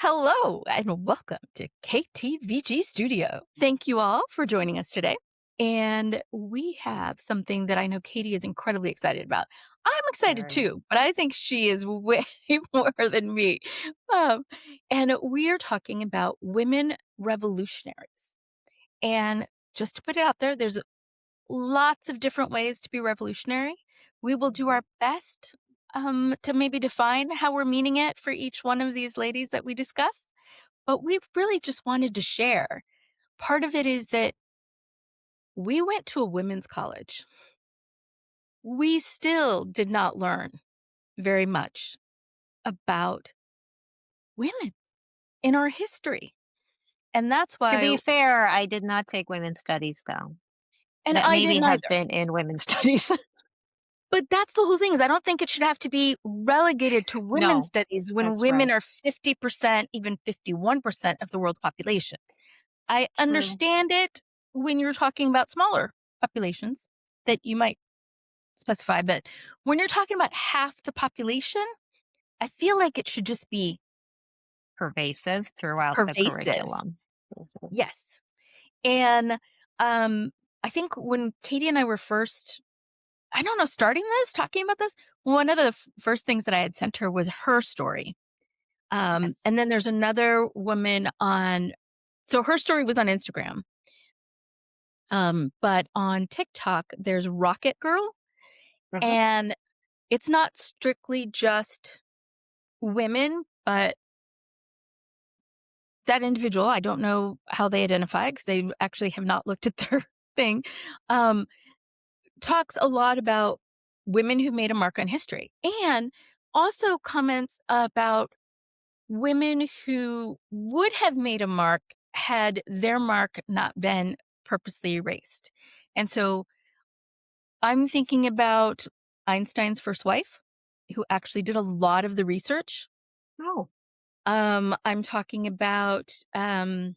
Hello and welcome to KTVG Studio. Thank you all for joining us today. And we have something that I know Katie is incredibly excited about. I'm excited Very. too, but I think she is way more than me. Um, and we are talking about women revolutionaries. And just to put it out there, there's lots of different ways to be revolutionary. We will do our best to maybe define how we're meaning it for each one of these ladies that we discuss. But we really just wanted to share. Part of it is that we went to a women's college. We still did not learn very much about women in our history. And that's To why, be fair, I did not take women's studies, though. and That I maybe didn't have either. been in women's studies. But that's the whole thing is I don't think it should have to be relegated to women's No, studies when that's women right. are 50%, even 51% of the world's population. I True. understand it when you're talking about smaller populations that you might specify, but when you're talking about half the population, I feel like it should just be Pervasive throughout the pervasive. curriculum. Mhm. Yes. And um I think when Katie and I were first, I don't know, starting this, talking about this, one of the first things that I had sent her was her story. Yes. And then there's another woman on, so her story was on Instagram. But on TikTok, there's Rocket Girl, Uh-huh. and it's not strictly just women, but that individual, I don't know how they identify because they actually have not looked at their thing, um, talks a lot about women who've made a mark on history and also comments about women who would have made a mark had their mark not been purposely erased. And so I'm thinking about Einstein's first wife, who actually did a lot of the research. Oh, I'm talking about the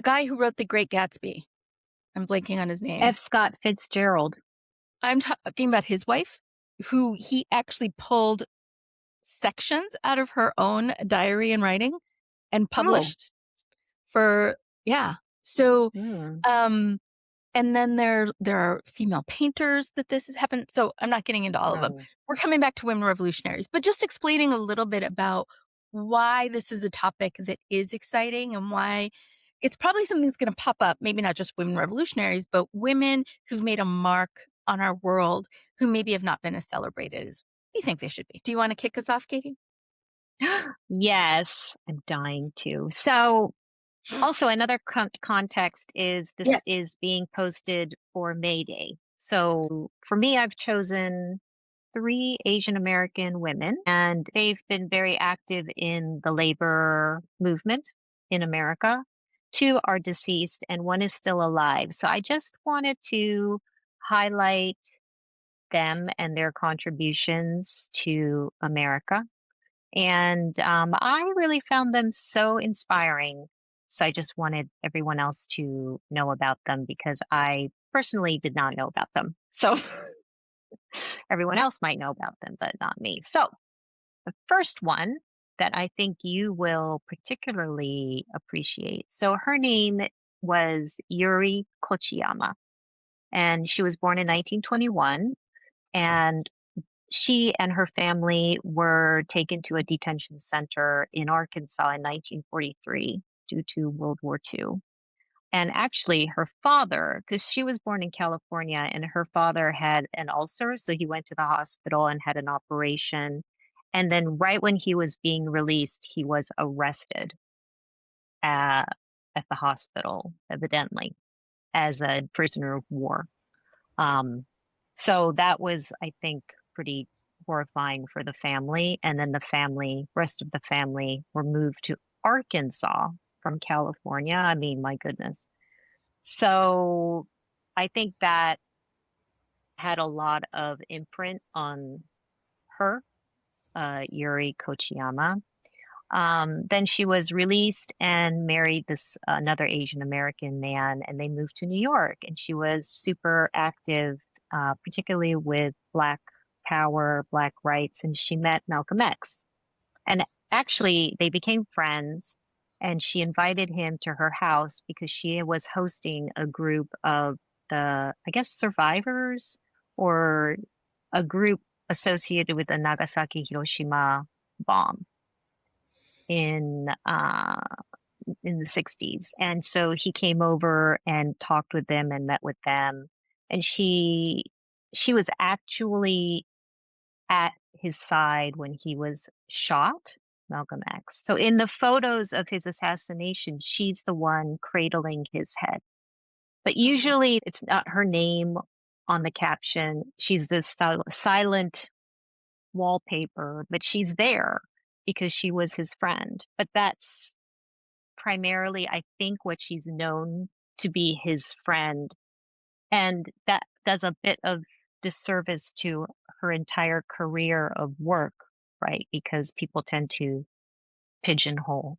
guy who wrote The Great Gatsby. I'm blanking on his name. F. Scott Fitzgerald. I'm talking about his wife, who he actually pulled sections out of her own diary and writing and Oh. published for, yeah. So, Mm. um, and then there are female painters that this has happened. So I'm not getting into all of them. Oh. We're coming back to women revolutionaries, but just explaining a little bit about why this is a topic that is exciting and why it's probably something that's going to pop up, maybe not just women revolutionaries, but women who've made a mark on our world who maybe have not been as celebrated as we think they should be. Do you want to kick us off, Katie? Yes, I'm dying to. So, also another context is this Yes. is being posted for May Day. So, for me, I've chosen three Asian American women, and they've been very active in the labor movement in America. Two are deceased, and one is still alive. So I just wanted to highlight them and their contributions to America. And I really found them so inspiring. So I just wanted everyone else to know about them because I personally did not know about them. So everyone else might know about them, but not me. So the first one that I think you will particularly appreciate. So her name was Yuri Kochiyama, and she was born in 1921. And she and her family were taken to a detention center in Arkansas in 1943 due to World War II. And actually, her father, because she was born in California, and her father had an ulcer. So he went to the hospital and had an operation. And then, right when he was being released, he was arrested at, at the hospital, evidently, as a prisoner of war. Um, so that was, I think, pretty horrifying for the family. And then the family, rest of the family, were moved to Arkansas from California. I mean, my goodness. So I think that had a lot of imprint on her, Yuri Kochiyama. Then she was released and married this another Asian American man, and they moved to New York. And she was super active, particularly with Black power, Black rights, and she met Malcolm X. And actually, they became friends, and she invited him to her house because she was hosting a group of the, I guess, survivors or a group associated with the Nagasaki Hiroshima bomb in the 60s. And so he came over and talked with them and met with them. And she was actually at his side when he was shot, Malcolm X. So in the photos of his assassination, she's the one cradling his head. But Oh. usually it's not her name on the caption. She's this silent wallpaper, but she's there because she was his friend. But that's primarily, I think, what she's known to be his friend. And that does a bit of disservice to her entire career of work, right? Because people tend to pigeonhole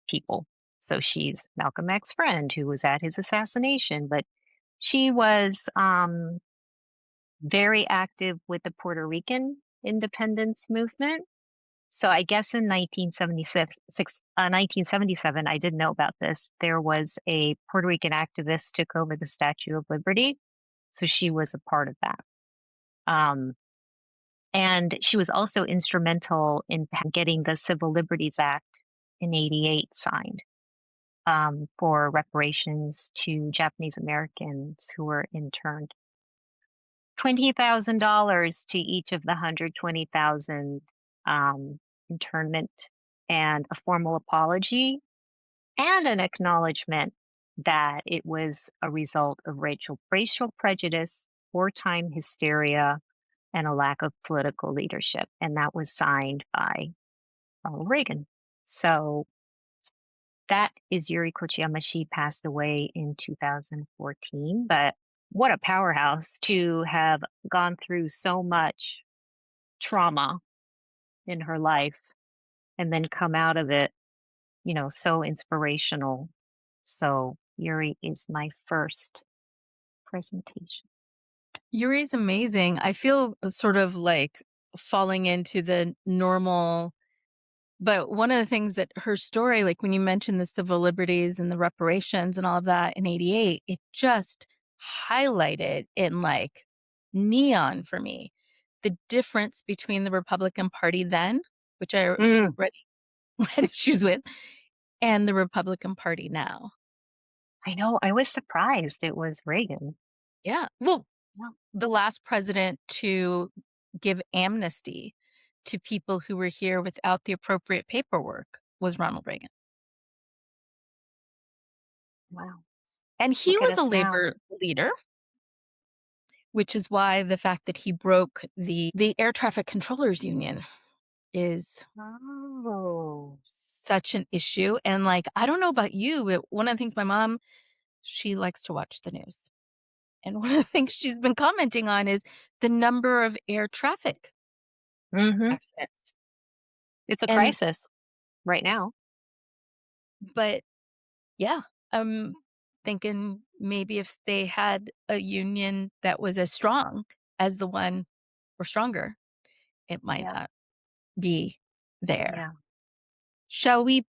people. So she's Malcolm X's friend who was at his assassination, but she was very active with the Puerto Rican independence movement. So I guess in 1977, I didn't know about this. There was a Puerto Rican activist took over the Statue of Liberty, so she was a part of that. Um, and she was also instrumental in getting the Civil Liberties Act in '88 signed for reparations to Japanese Americans who were interned. $20,000 to each of the 120,000 internment, and a formal apology and an acknowledgement that it was a result of racial prejudice, wartime hysteria, and a lack of political leadership. And that was signed by Ronald Reagan. So that is Yuri Kochiyama. She passed away in 2014, but what a powerhouse to have gone through so much trauma in her life and then come out of it, so inspirational. So Yuri is my first presentation. Yuri's amazing. I feel sort of like falling into the normal, but one of the things that her story, like when you mentioned the civil liberties and the reparations and all of that in '88, it just highlighted in like neon for me the difference between the Republican Party then, which I Mm, already had issues with, and the Republican Party now. I know. I was surprised it was Reagan. Yeah. Well, Yeah. the last president to give amnesty to people who were here without the appropriate paperwork was Ronald Reagan. Wow. And he Look at was a us now. labor leader, which is why the fact that he broke the air traffic controllers union is Oh. such an issue. And like, I don't know about you, but one of the things my mom, she likes to watch the news. And one of the things she's been commenting on is the number of air traffic Hmm. accidents. It's a And crisis right now. but yeah, I'm thinking maybe if they had a union that was as strong as the one or stronger, it might Yeah. not be there. Yeah. Shall we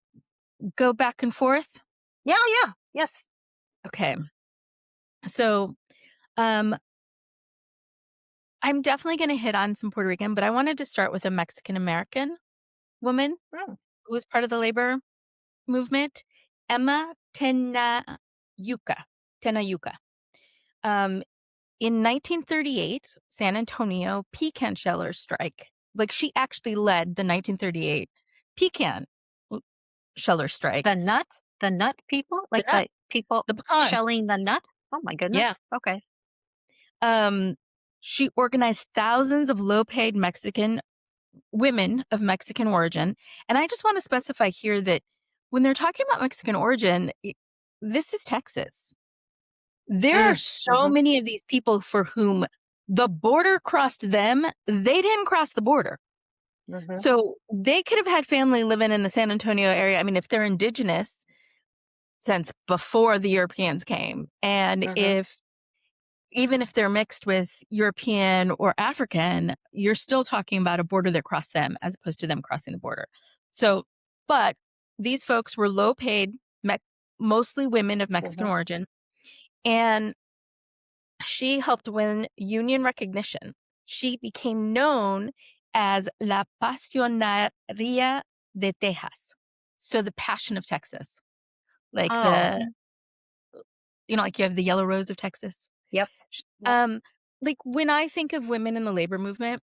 go back and forth? Yeah. Yeah. Yes. Okay. So, um, I'm definitely going to hit on some Puerto Rican, but I wanted to start with a Mexican American woman Mm, who was part of the labor movement, Emma Tenayuca. Um, in 1938, San Antonio pecan sheller strike. Like she actually led the 1938 pecan sheller strike. the nut people, The like nut, the people the pecan. shelling the nut. Oh my Yeah. goodness. Okay. Um, she organized thousands of low-paid Mexican women of Mexican origin. And I just want to specify here that when they're talking about Mexican origin, this is Texas. There are Mm, so hmm. many of these people for whom the border crossed them. They didn't cross the border. Hmm. So they could have had family living in the San Antonio area. I mean, if they're indigenous since before the Europeans came, and Hmm. if even if they're mixed with European or African, you're still talking about a border that crossed them as opposed to them crossing the border. So, but these folks were low paid, mostly women of Mexican Mhm. origin, and she helped win union recognition. She became known as La Pasionaria de Texas. So the passion of Texas, like Oh, like you have the yellow rose of Texas. yep. Yep. Um, like when I think of women in the labor movement,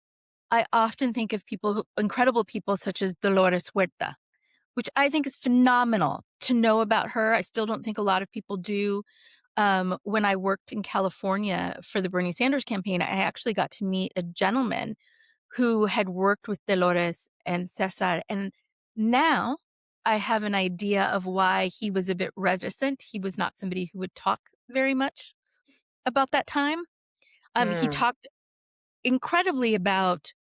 I often think of incredible people such as Dolores Huerta, which I think is phenomenal to know about her. I still don't think a lot of people do. When I worked in California for the Bernie Sanders campaign, I actually got to meet a gentleman who had worked with Dolores and Cesar. And now I have an idea of why he was a bit reticent. He was not somebody who would talk very much about that time. He Mm, talked incredibly about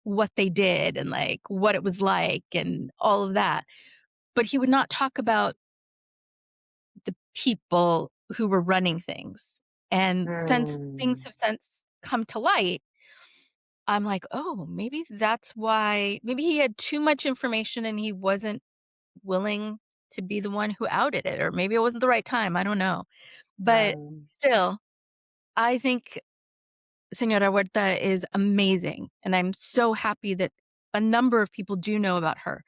what they did and like what it was like and all of that. But he would not talk about the people who were running things. And since things mm, have since come to light, I'm like, oh, maybe that's why, maybe he had too much information and he wasn't willing to be the one who outed it, or maybe it wasn't the right time. I don't know. But um, still, I think Senora Huerta is amazing. And I'm so happy that a number of people do know about her.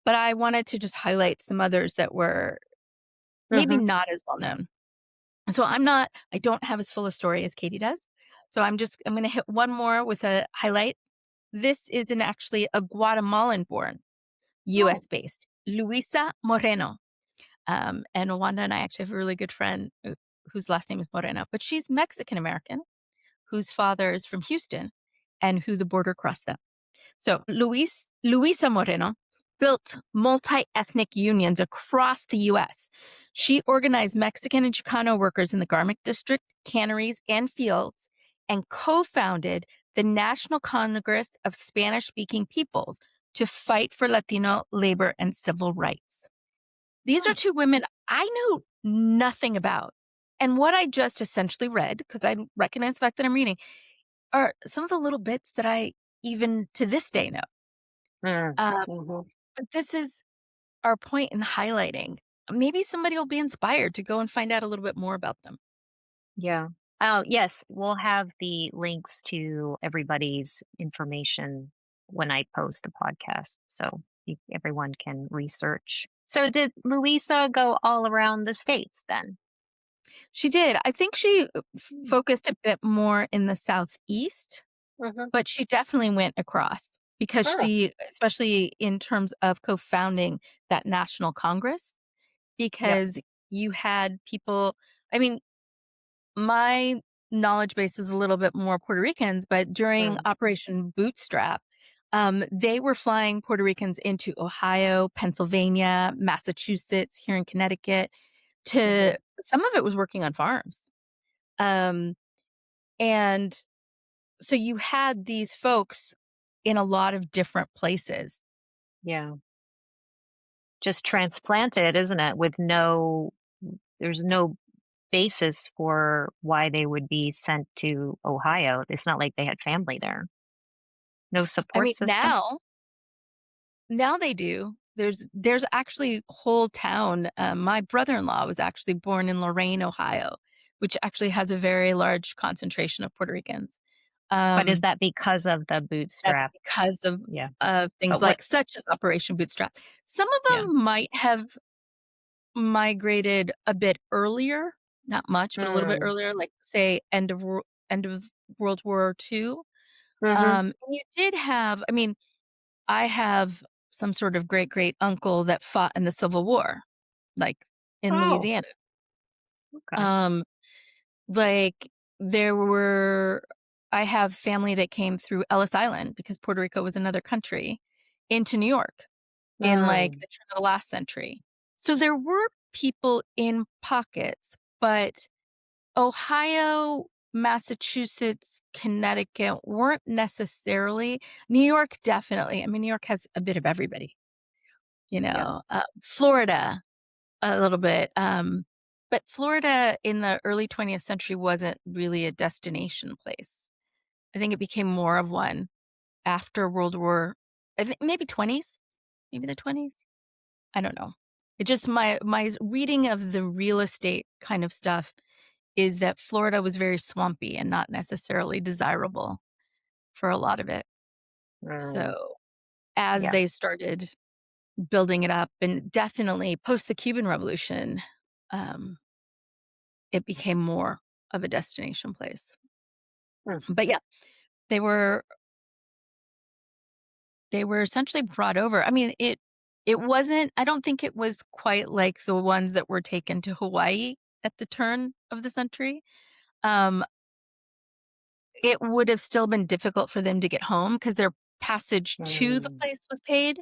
But I wanted to just highlight some others that were maybe mhm. not as well known. So I don't have as full a story as Katie does. So I'm going to hit one more with a highlight. This is actually a Guatemalan born, Oh, US based, Luisa Moreno. And Wanda and I actually have a really good friend whose last name is Moreno, but she's Mexican American, whose father is from Houston and who the border crossed them. So Luisa Moreno built multi-ethnic unions across the U.S. She organized Mexican and Chicano workers in the garment district, canneries, and fields, and co-founded the National Congress of Spanish-speaking Peoples to fight for Latino labor and civil rights. These are hmm, two women I knew nothing about. And what I just essentially read, because I recognize the fact that I'm reading, are some of the little bits that I even to this day know. mm, Um, mhm. but this is our point in highlighting. Maybe somebody will be inspired to go and find out a little bit more about them. Yeah. Oh, yes, we'll have the links to everybody's information when I post the podcast, so everyone can research. So did Louisa go all around the states then? She did. I think she Mm. focused a bit more in the Southeast, Mhm. but she definitely went across because Oh, she, especially in terms of co founding that National Congress, yep. because you had people, I mean, my knowledge base is a little bit more Puerto Ricans, but during Mm, Operation Bootstrap, they were flying Puerto Ricans into Ohio, Pennsylvania, Massachusetts, here in Connecticut. To mhm. some of it was working on farms, um, and so you had these folks in a lot of different places. Yeah. Just transplanted, isn't it? With no there's no basis for why they would be sent to Ohio. It's not like they had family there. No I support mean, system? now they do. There's actually whole town. My brother-in-law was actually born in Lorain, Ohio, which actually has a very large concentration of Puerto Ricans. But is Um, that because of the that's bootstrap? because Yeah. of things But what like such as Operation Bootstrap. Some of yeah. them might have migrated a bit earlier, not much, but a little bit Mm. earlier, like say end of World War II. Mhm. And you did have, I mean, I have some sort of great great uncle that fought in the Civil War, like in Oh, Louisiana. okay. Um, like there were, I have family that came through Ellis Island because Puerto Rico was another country into New York in like Mm. the turn of the last century. So there were people in pockets, but Ohio, Massachusetts, Connecticut weren't necessarily. New York definitely. I mean, New York has a bit of everybody, Yeah. Florida a little bit. But Florida in the early 20th century wasn't really a destination place. I think it became more of one after World War, I think maybe 20s. maybe the 20s. I don't know. It just my reading of the real estate kind of stuff is that Florida was very swampy and not necessarily desirable for a lot of it. Mm, So, as yeah. they started building it up and definitely post the Cuban Revolution, um, it became more of a destination place. Mm, But yeah, they were they were essentially brought over. I mean, it wasn't I don't think it was quite like the ones that were taken to Hawaii at the turn of the century. Um, it would have still been difficult for them to get home because their passage to the mm, place was paid,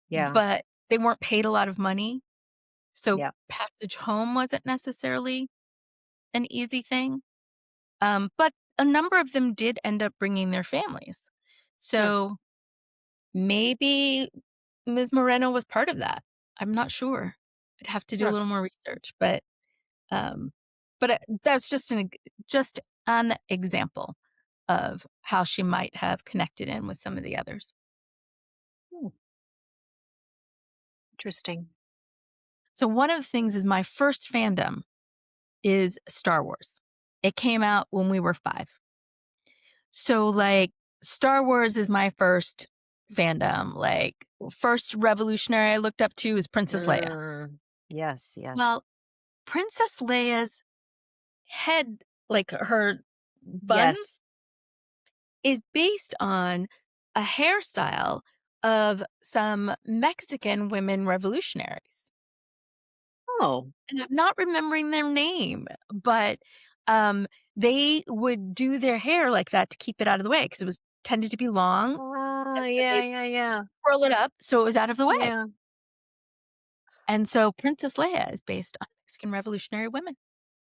yeah. but they weren't paid a lot of money, so Yeah. passage home wasn't necessarily an easy thing. But a number of them did end up bringing their families. Mm, So maybe Ms. Moreno was part of that. I'm not sure. I'd have to do a mm. little more research, um, that's just an example of how she might have connected in with some of the others. Mm, interesting. So one of the things is my first fandom is Star Wars. It came out when we were 5. So, like, Star Wars is my first fandom, like, first revolutionary I looked up to is Princess Leia. Yes, yes. Well, Princess Leia's head, like, her Yes. buns, is based on a hairstyle of some Mexican women revolutionaries, Oh. and I'm not remembering their name, but, um, they would do their hair like that to keep it out of the way because it was tended to be long, Ah, and so yeah, they yeah, yeah. curl it up so it was out of the way. Yeah. And so Princess Leia is based on Mexican revolutionary women,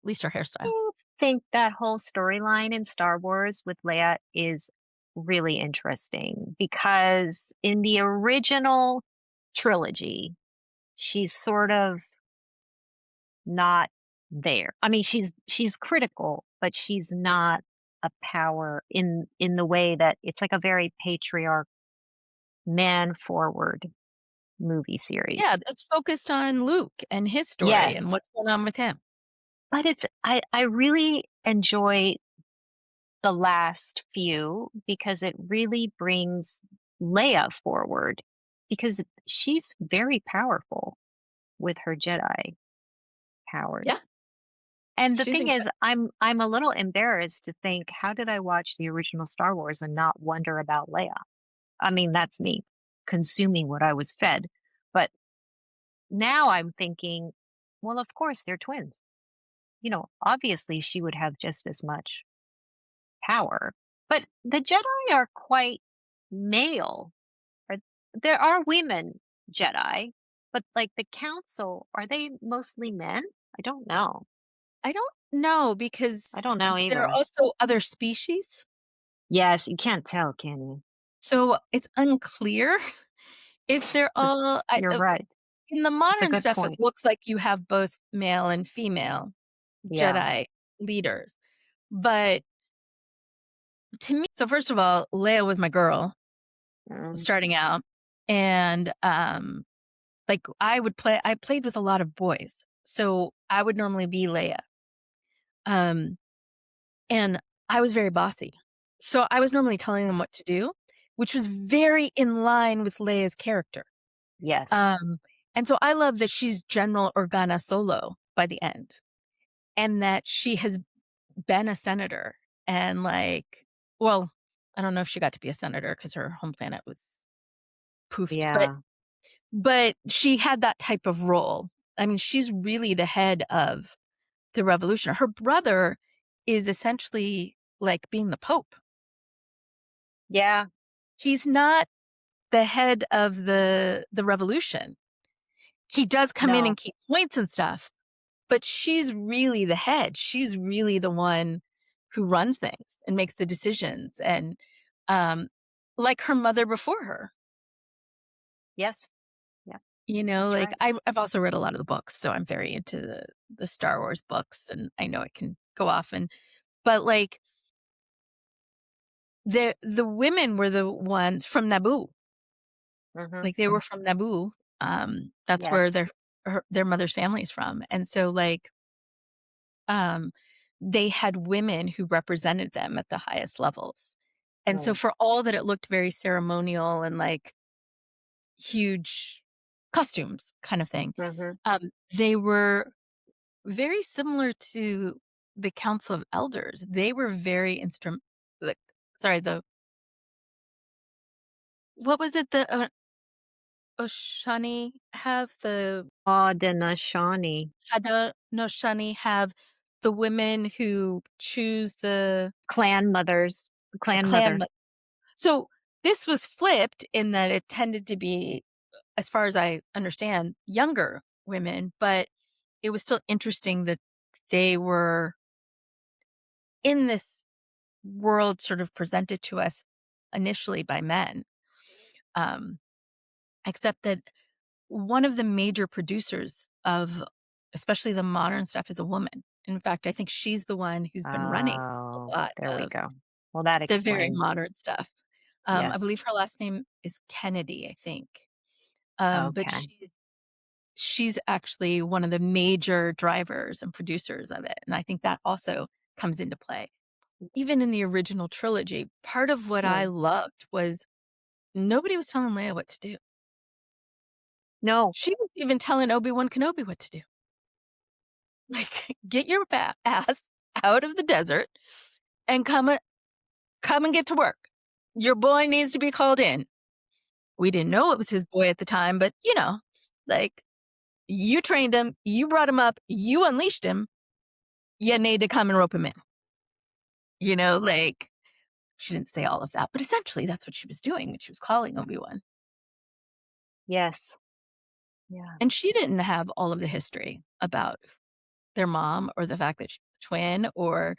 at least her hairstyle. I think that whole storyline in Star Wars with Leia is really interesting because in the original trilogy, she's sort of not there. I mean, she's critical, but she's not a power in the way that it's like a very patriarch man forward movie series. Yeah, it's focused on Luke and his story and Yes, what's going on with him. but I really enjoy the last few because it really brings Leia forward because she's very powerful with her Jedi Yeah, powers. And the she's thing is, incredible. I'm a little embarrassed to think, how did I watch the original Star Wars and not wonder about Leia? I mean, that's me consuming what I was fed. But now I'm thinking, well, of course they're twins. You know, obviously she would have just as much power. But the Jedi are quite male. Are, there are women Jedi, but like the council, are they mostly men? I don't know. I don't know because I don't know there are either. also other species, Yes, you can't tell, can you? so it's unclear if they're This, all you're right. in the It's a modern good stuff, it point. looks like you have both male and female Yeah. Jedi leaders, but to me so first of all, Leia was my girl Mm, starting out, and, like, I played with a lot of boys, so I would normally be Leia, um, and I was very bossy. So I was normally telling them what to do, which was very in line with Leia's character. yes. Um, and so I love that she's General Organa Solo by the end, and that she has been a senator and, like well, I don't know if she got to be a senator because her home planet was poofed, Yeah. but she had that type of role. I mean, she's really the head of the revolution. Her brother is essentially like being the pope. Yeah. He's not the head of the revolution. He does come in and No. keep points and stuff, but she's really the head. She's really the one who runs things and makes the decisions and, um, like her mother before her. Yes. Yeah. Like That's right. I've also read a lot of the books, so I'm very into the Star Wars books, and I know it can go off but like the women were the ones from Naboo. Mhm. Like, they were from Naboo, that's where Yes. their mother's family is from, and so, like, um, they had women who represented them at the highest levels, and so Right. for all that it looked very ceremonial and, like, huge costumes kind of thing, Mhm. they were very similar to the Council of Elders. They were very like, sorry, the what was it the, Oshani have? The Haudenosaunee. Haudenosaunee have the women who choose Clan mothers. the Clan clan mother. so, this was flipped in that it tended to be, as far as I understand, younger women, but it was still interesting that they were in this world sort of presented to us initially by men, um, except that one of the major producers of especially the modern stuff is a woman. In fact, I think she's the one who's been running Oh, a lot there we of go. Well, that the very explains. modern stuff. I Yes. believe her last name is Kennedy, I think. But Okay. she's actually one of the major drivers and producers of it, and I think that also comes into play. Even in the original trilogy, part of what I Hmm. loved was nobody was telling Leia what to do. No. She was even telling Obi-Wan Kenobi what to do. Like, "Get your ass out of the desert and come and get to work. Your boy needs to be called in." We didn't know it was his boy at the time, but, like, you trained him, you brought him up, you unleashed him, you need to come and rope him in. Like, she didn't say all of that, but essentially that's what she was doing when she was calling Obi-Wan. Yes. Yeah. And she didn't have all of the history about their mom or the fact that she's a twin or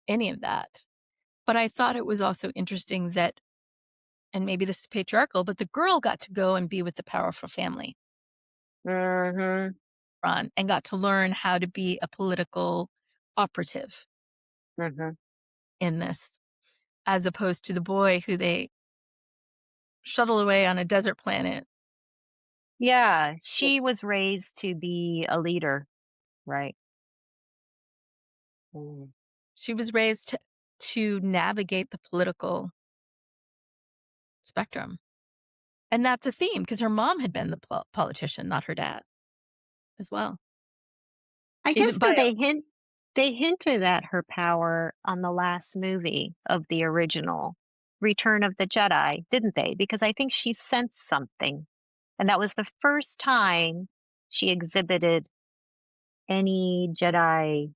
any of that. But I thought it was also interesting that, and maybe this is patriarchal, but the girl got to go and be with the powerful family, Mhm. Ron, and got to learn how to be a political operative Mhm. in this, as opposed to the boy who they shuttle away on a desert planet. Yeah, she was raised to be a leader, right? Mm. She was raised to navigate the political spectrum. And that's a theme because her mom had been the politician, not her dad as well. I Even guess though by they hinted at her power on the last movie of the original Return of the Jedi, didn't they? Because I think she sensed something, and that was the first time she exhibited any Jedi.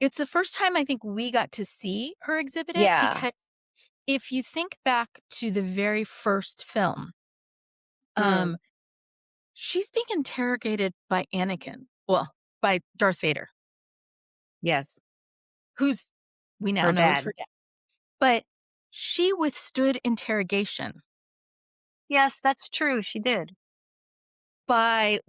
it's the first time I think we got to see her exhibit it Yeah. because if you think back to the very first film, Mm, um, she's being interrogated by Anakin. Well, by Darth Vader, yes, who's we now her know is dad. her dad. But she withstood interrogation Yes, that's true, she did. by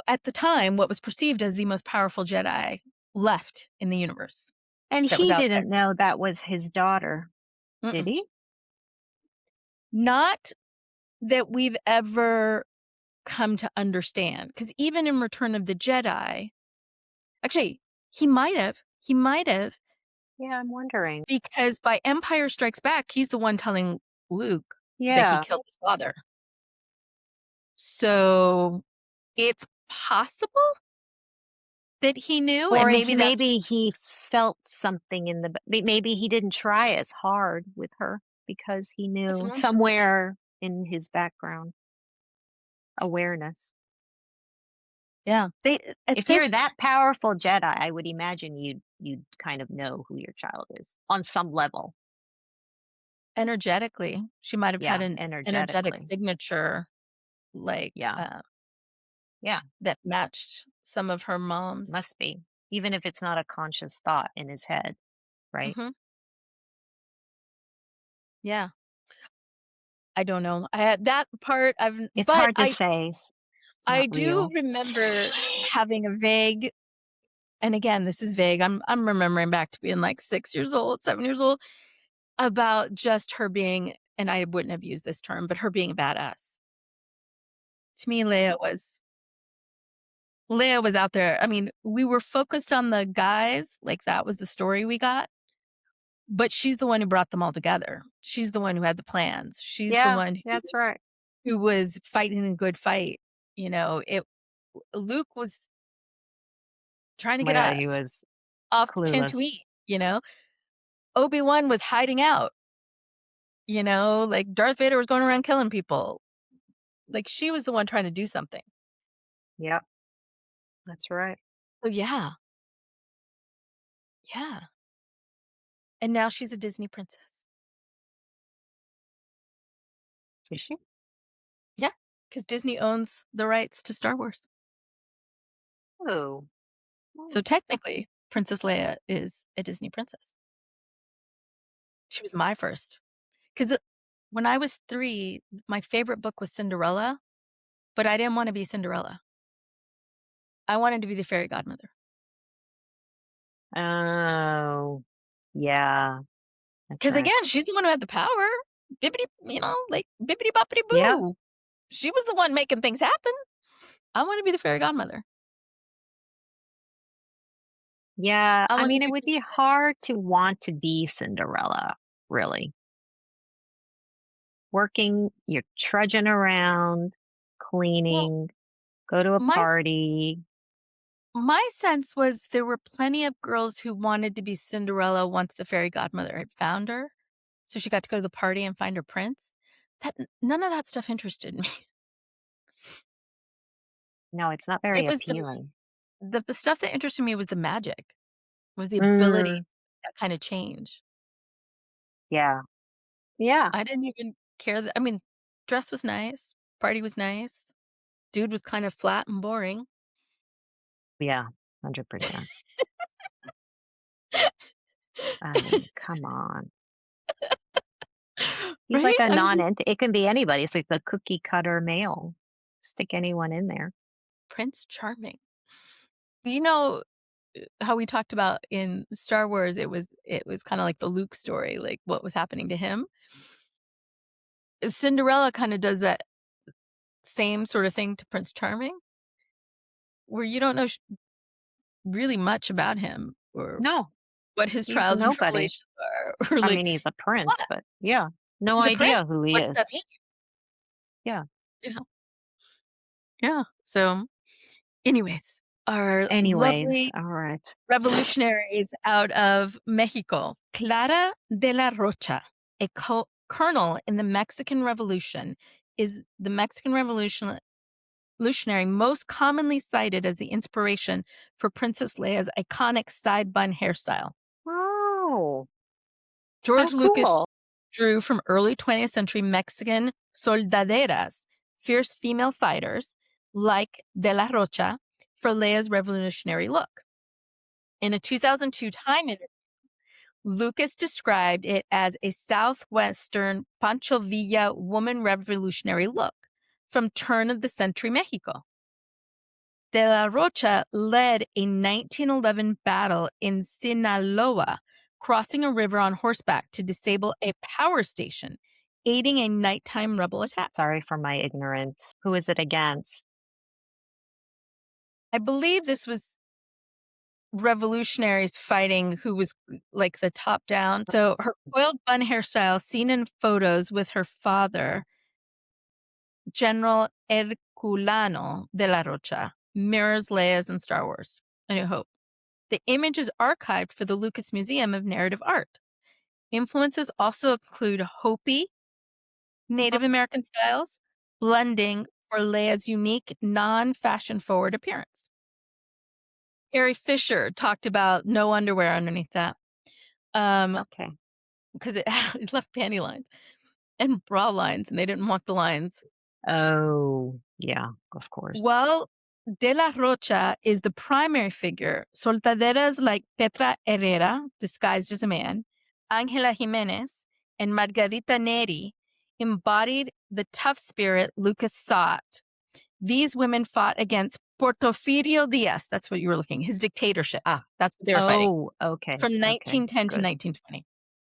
at the time, what was perceived as the most powerful Jedi left in the universe And that was he out there. didn't know that was his daughter, did Mm-mm. he? Not that we've ever come to understand, because even in Return of the Jedi, actually, he might have, Yeah, I'm wondering. because by Empire Strikes Back, he's the one telling Luke that he Yeah. killed his father. So it's possible that he knew, Or and maybe he that's maybe he felt something in the maybe he didn't try as hard with her because he knew possible. somewhere in his background awareness. Yeah, they at If you're this that powerful Jedi, I would imagine you'd kind of know who your child is on some level. energetically, she might have had Yeah, an energetic energetically. signature, like, Yeah. Yeah, that matched some of her mom's. must be. Even if it's not a conscious thought in his head, right? Mhm. Yeah. I don't know. I had that part It's but hard to say. It's I not do real. remember having a vague, and again, this is vague. I'm remembering back to being like 6 years old, 7 years old, about just her being and I wouldn't have used this term, but her being a badass. To me, Leia was out there. I mean, we were focused on the guys, like that was the story we got, but she's the one who brought them all together. She's the one who had the plans. She's the Yeah, one that's right. who was fighting a good fight. You know, it Luke was trying Oh to my get god, out he was off clueless. Tatooine, you know? Obi-Wan was hiding out, you know, like Darth Vader was going around killing people. Like she was the one trying to do something. Yep, that's right. So yeah, yeah. And now she's a Disney princess. Is she? Yeah, because Disney owns the rights to Star Wars. Oh. So Oh. technically, Princess Leia is a Disney princess. She was my first. Because when I was 3, my favorite book was Cinderella, but I didn't want to be Cinderella. I wanted to be the fairy godmother. Oh, yeah, that's Because right. again, she's the one who had the power. Bippity, you know, like bippity boppity Yep. boo. She was the one making things happen. I want to be the fairy godmother. Yeah, I I want to mean, it be. would be hard to want to be Cinderella, really. Working, you're trudging around, Well, cleaning, go to a my party. my sense was there were plenty of girls who wanted to be Cinderella once the fairy godmother had found her, so she got to go to the party and find her prince. That none of that stuff interested me. No, it's not It very was appealing. the stuff that interested me was the magic, was the ability Mm, to that kind of change. yeah. Yeah. I didn't even care that I mean, dress was nice, party was nice, dude was kind of flat and boring. Yeah. 100%. I mean, come on. He's like Right? a I was non just ent it can be anybody. It's like the cookie cutter male. Stick anyone in there. Prince Charming. You know, how we talked about in Star Wars, it was kinda like the Luke story, like what was happening to him. Cinderella kinda does that same sort of thing to Prince Charming, where you don't know really much about him or No, what his he's trials and nobody. tribulations are or I like, mean, he's a prince, "What? but yeah, no He's a prince? idea who he What does that is. mean?" Yeah. You know? Yeah. So, anyways, our Anyways, lovely all right. revolutionaries out of Mexico, Clara de la Rocha, a colonel in the Mexican Revolution, is the Mexican revolutionary most commonly cited as the inspiration for Princess Leia's iconic side bun hairstyle. Oh, how George Lucas cool. drew from early 20th century Mexican soldaderas, fierce female fighters like De la Rocha, for Leia's revolutionary look. In a 2002 Time interview, Lucas described it as a southwestern Pancho Villa woman revolutionary look from turn of the century Mexico. De la Rocha led a 1911 battle in Sinaloa, crossing a river on horseback to disable a power station, aiding a nighttime rebel attack. Sorry for my ignorance. Who is it against? I believe this was revolutionaries fighting who was like the top down. So her coiled bun hairstyle, seen in photos with her father, General Herculano de la Rocha, mirrors Leia's in Star Wars: A New Hope. The image is archived for the Lucas Museum of Narrative Art. Influences also include Hopi, Mhm. Native American styles, blending for Leia's unique, non-fashion forward appearance. Carrie Fisher talked about no underwear underneath that, Okay. because it left panty lines and bra lines, and they didn't want the lines. Oh, yeah, of course. While De La Rocha is the primary figure, soldaderas like Petra Herrera, disguised as a man, Angela Jimenez, and Margarita Neri embodied the tough spirit Lucas sought. These women fought against Porfirio Diaz. That's what you were looking. His dictatorship. Ah, That's what they were fighting oh, okay. from Okay. 1910 to Good. 1920.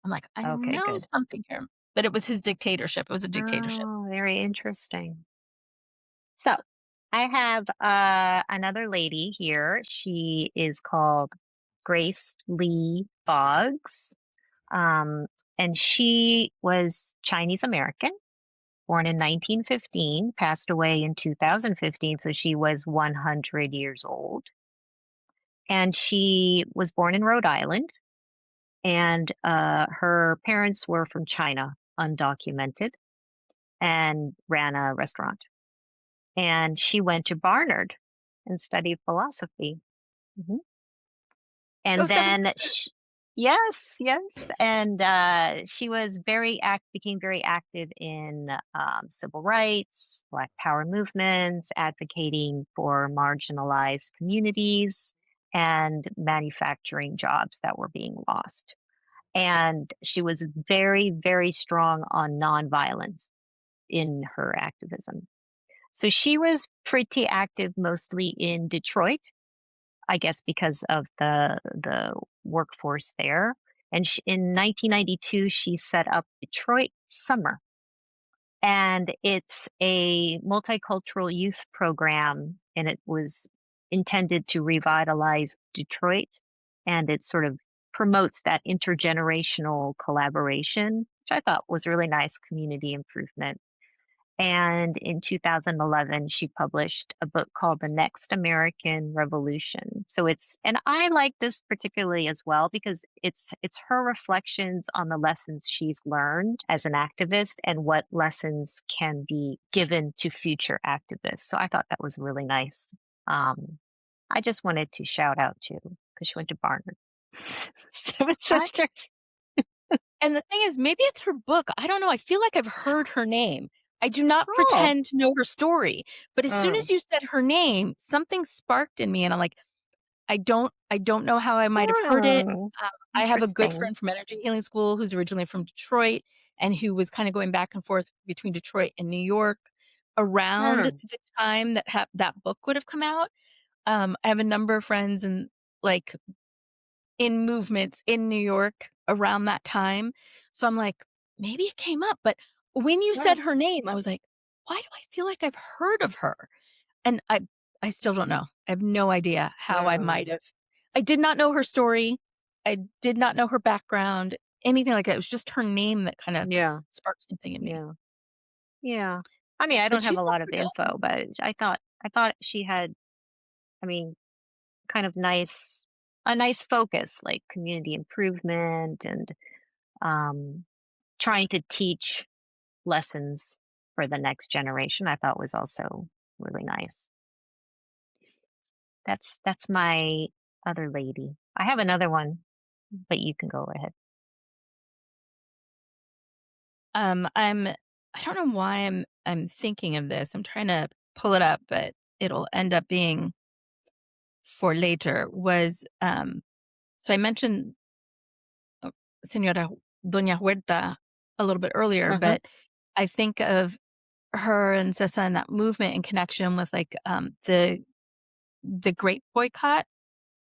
I'm like, I Okay, know good. something here. but it was his dictatorship. It was a dictatorship. Oh, very interesting. So I have another lady here. She is called Grace Lee Boggs. Um, and she was Chinese American, born in 1915, passed away in 2015. So she was 100 years old. And she was born in Rhode Island. And her parents were from China, undocumented, and ran a restaurant. And she went to Barnard and studied philosophy. Mhm. Go And Seven then Sisters. yes, yes, and she was became very active in civil rights, Black Power movements, advocating for marginalized communities, and manufacturing jobs that were being lost. And she was very, very strong on nonviolence in her activism. So she was pretty active mostly in Detroit, I guess because of the workforce there. And in 1992, she set up Detroit Summer, and it's a multicultural youth program, and it was intended to revitalize Detroit, and it sort of promotes that intergenerational collaboration, which I thought was really nice community improvement. And in 2011, she published a book called The Next American Revolution. So and I like this particularly as well because it's her reflections on the lessons she's learned as an activist and what lessons can be given to future activists. So I thought that was really nice. Um, I just wanted to shout out to because she went to Barnard. Seven I Sisters. And the thing is, maybe it's her book. I don't know. I feel like I've heard her name. I do not Oh, pretend to know her story, but as soon oh, as you said her name, something sparked in me, and I'm like, I don't know how I might have heard it. oh, I have a good interesting. friend from Energy Healing School who's originally from Detroit and who was kind of going back and forth between Detroit and New York around Hmm. the time that book would have come out. I have a number of friends and like in movements in New York around that time. So I'm like, maybe it came up. But when you Hmm. said her name, I was like, why do I feel like I've heard of her? And I still don't know. I have no idea how I might Hmm. have. I did not know her story. I did not know her background, anything like that. It was just her name that kind of Yeah, sparked something in me. yeah, yeah. I mean, I But don't have she's a lot super of good. info, but I thought she had, I mean, kind of a nice focus, like community improvement and um, trying to teach lessons for the next generation. I thought was also really nice. That's my other lady. I have another one, but you can go ahead. I don't know why I'm thinking of this. I'm trying to pull it up, but it'll end up being for later. So I mentioned Senora Doña Huerta a little bit earlier, Uh-huh. but I think of her and Cessa and that movement in connection with like the great boycott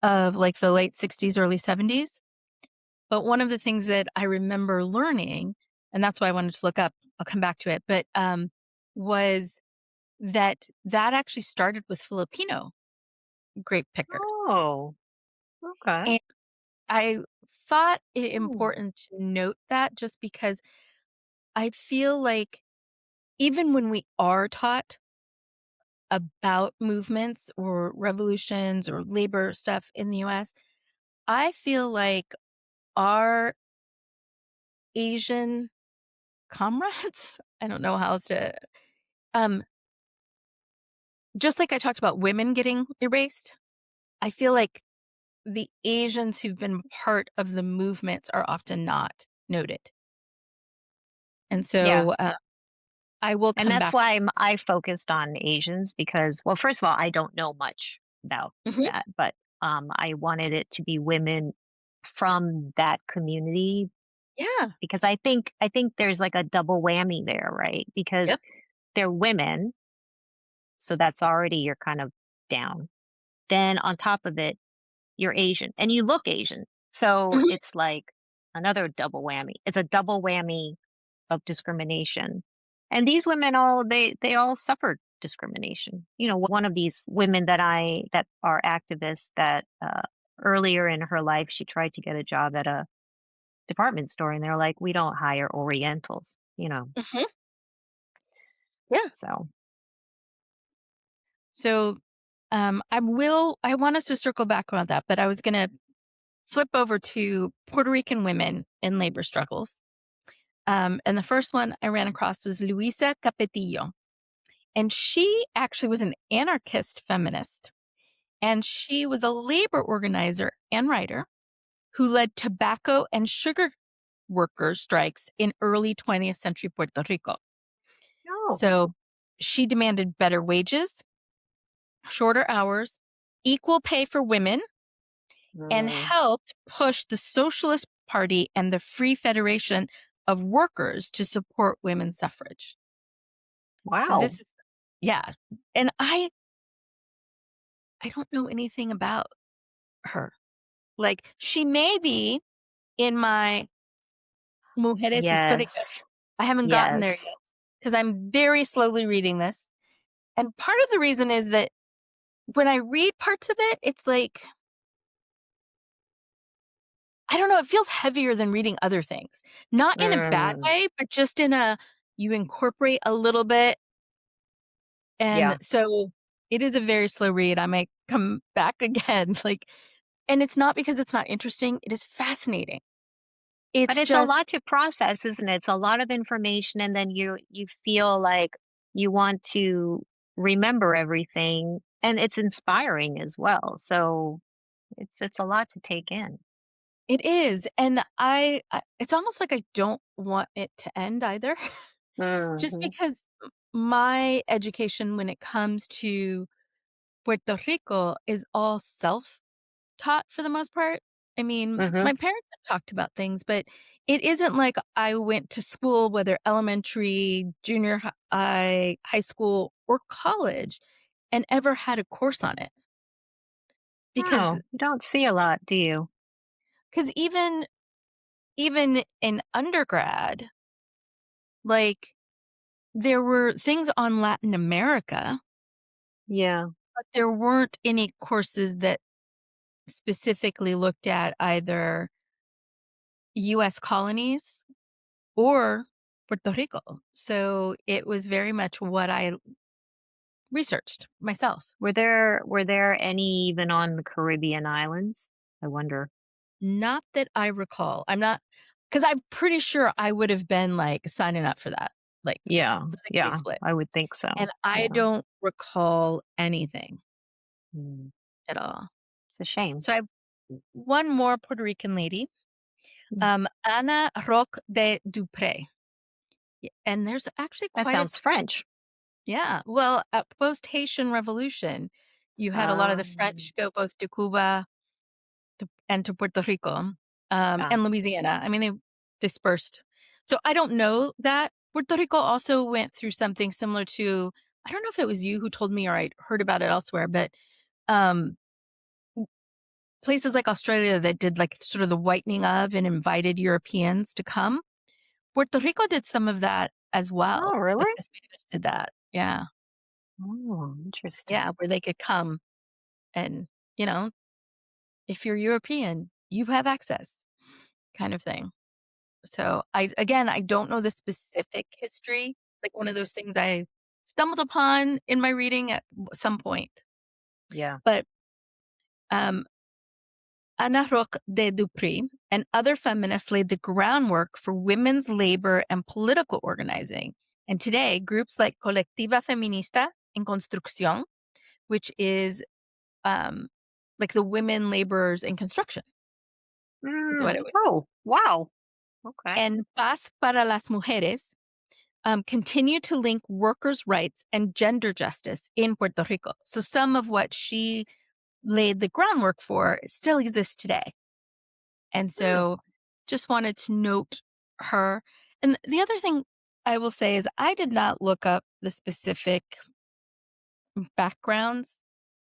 of like the late 60s, early 70s. But one of the things that I remember learning, and that's why I wanted to look up, I'll come back to it, but was that actually started with Filipino grape pickers. Oh, okay. And I thought it Hmm. important to note that just because I feel like even when we are taught about movements or revolutions or labor stuff in the US, I feel like our Asian comrades, I don't know how else to, um, just like I talked about women getting erased, I feel like the Asians who've been part of the movements are often not noted. And Yeah. so I will And come that's back. why I focused on Asians because, well, first of all, I don't know much about Mhm. that, but I wanted it to be women from that community Yeah. because I think there's like a double whammy there, right? Because Yep. they're women, so that's already you're kind of down. Then on top of it, you're Asian and you look Asian, so Mhm. it's like another double whammy. It's a double whammy of discrimination. And these women they all suffered discrimination. You know, one of these women that are activists that earlier in her life she tried to get a job at a department store and they're like, we don't hire Orientals, you know. Mhm. Yeah. So So, I want us to circle back on that, but I was gonna flip over to Puerto Rican women in labor struggles. And the first one I ran across was Luisa Capetillo. And she actually was an anarchist feminist. And she was a labor organizer and writer who led tobacco and sugar workers' strikes in early 20th century Puerto Rico. no. So she demanded better wages, shorter hours, equal pay for women, and Mm, helped push the Socialist Party and the Free Federation of Workers to support women's suffrage. So wow. this is yeah. And I don't know anything about her. Like she may be in my Mujeres Históricas. Yes. I haven't gotten there Yes. yet because I'm very slowly reading this. And part of the reason is that when I read parts of it, it's like I don't know, it feels heavier than reading other things. Not in a bad Mm, way, but just in a you incorporate a little bit. And yeah. so it is a very slow read. I might come back again. Like, and it's not because it's not interesting, it is fascinating. But It's it's a just, lot to process, isn't it? It's a lot of information and then you feel like you want to remember everything and it's inspiring as well. So it's a lot to take in. it is. And it's almost like I don't want it to end either, just Mhm. because my education when it comes to Puerto Rico is all self taught for the most part. I mean, Mhm. my parents have talked about things, but it isn't like I went to school, whether elementary, junior high school, or college, and ever had a course on it. Because Oh, you don't see a lot, do you? because even in undergrad, like there were things on Latin America, Yeah. but there weren't any courses that specifically looked at either US colonies or Puerto Rico. So it was very much what I researched myself. Were there any even on the Caribbean islands? I wonder. Not that I recall. I'm not because I'm pretty sure I would have been like signing up for that, like Yeah. lickety Yeah, split. I would think And so. I Yeah. don't recall anything Mm. at all. It's a shame. So I have one more Puerto Rican lady, Mm. Ana Roque de Dupré. And there's actually That quite a sounds French. yeah. Well, post Haitian Revolution, you had a lot of the Um, French go both to Cuba and to Puerto Rico, yeah. and Louisiana. I mean, they dispersed. So I don't know that. Puerto Rico also went through something similar to I don't know if it was you who told me or I heard about it elsewhere, but, um, places like Australia that did, like, sort of the whitening of and invited Europeans to come. Puerto Rico did some of that as well. Oh, really? Like, the Spanish did that. Yeah. Oh, interesting. Yeah, where they could come and, you know, if you're European, you have access kind of thing. So I don't know the specific history. It's like one of those things I stumbled upon in my reading at some point. Yeah. But um, Ana Roque de Dupri and other feminists laid the groundwork for women's labor and political organizing. And today, groups like Colectiva Feminista en Construcción, which is um, like the women laborers in construction, is what it would. Oh, wow. Okay. And Paz para las Mujeres continue to link workers' rights and gender justice in Puerto Rico. So some of what she laid the groundwork for still exists today. And Hmm. so just wanted to note her. And the other thing I will say is I did not look up the specific backgrounds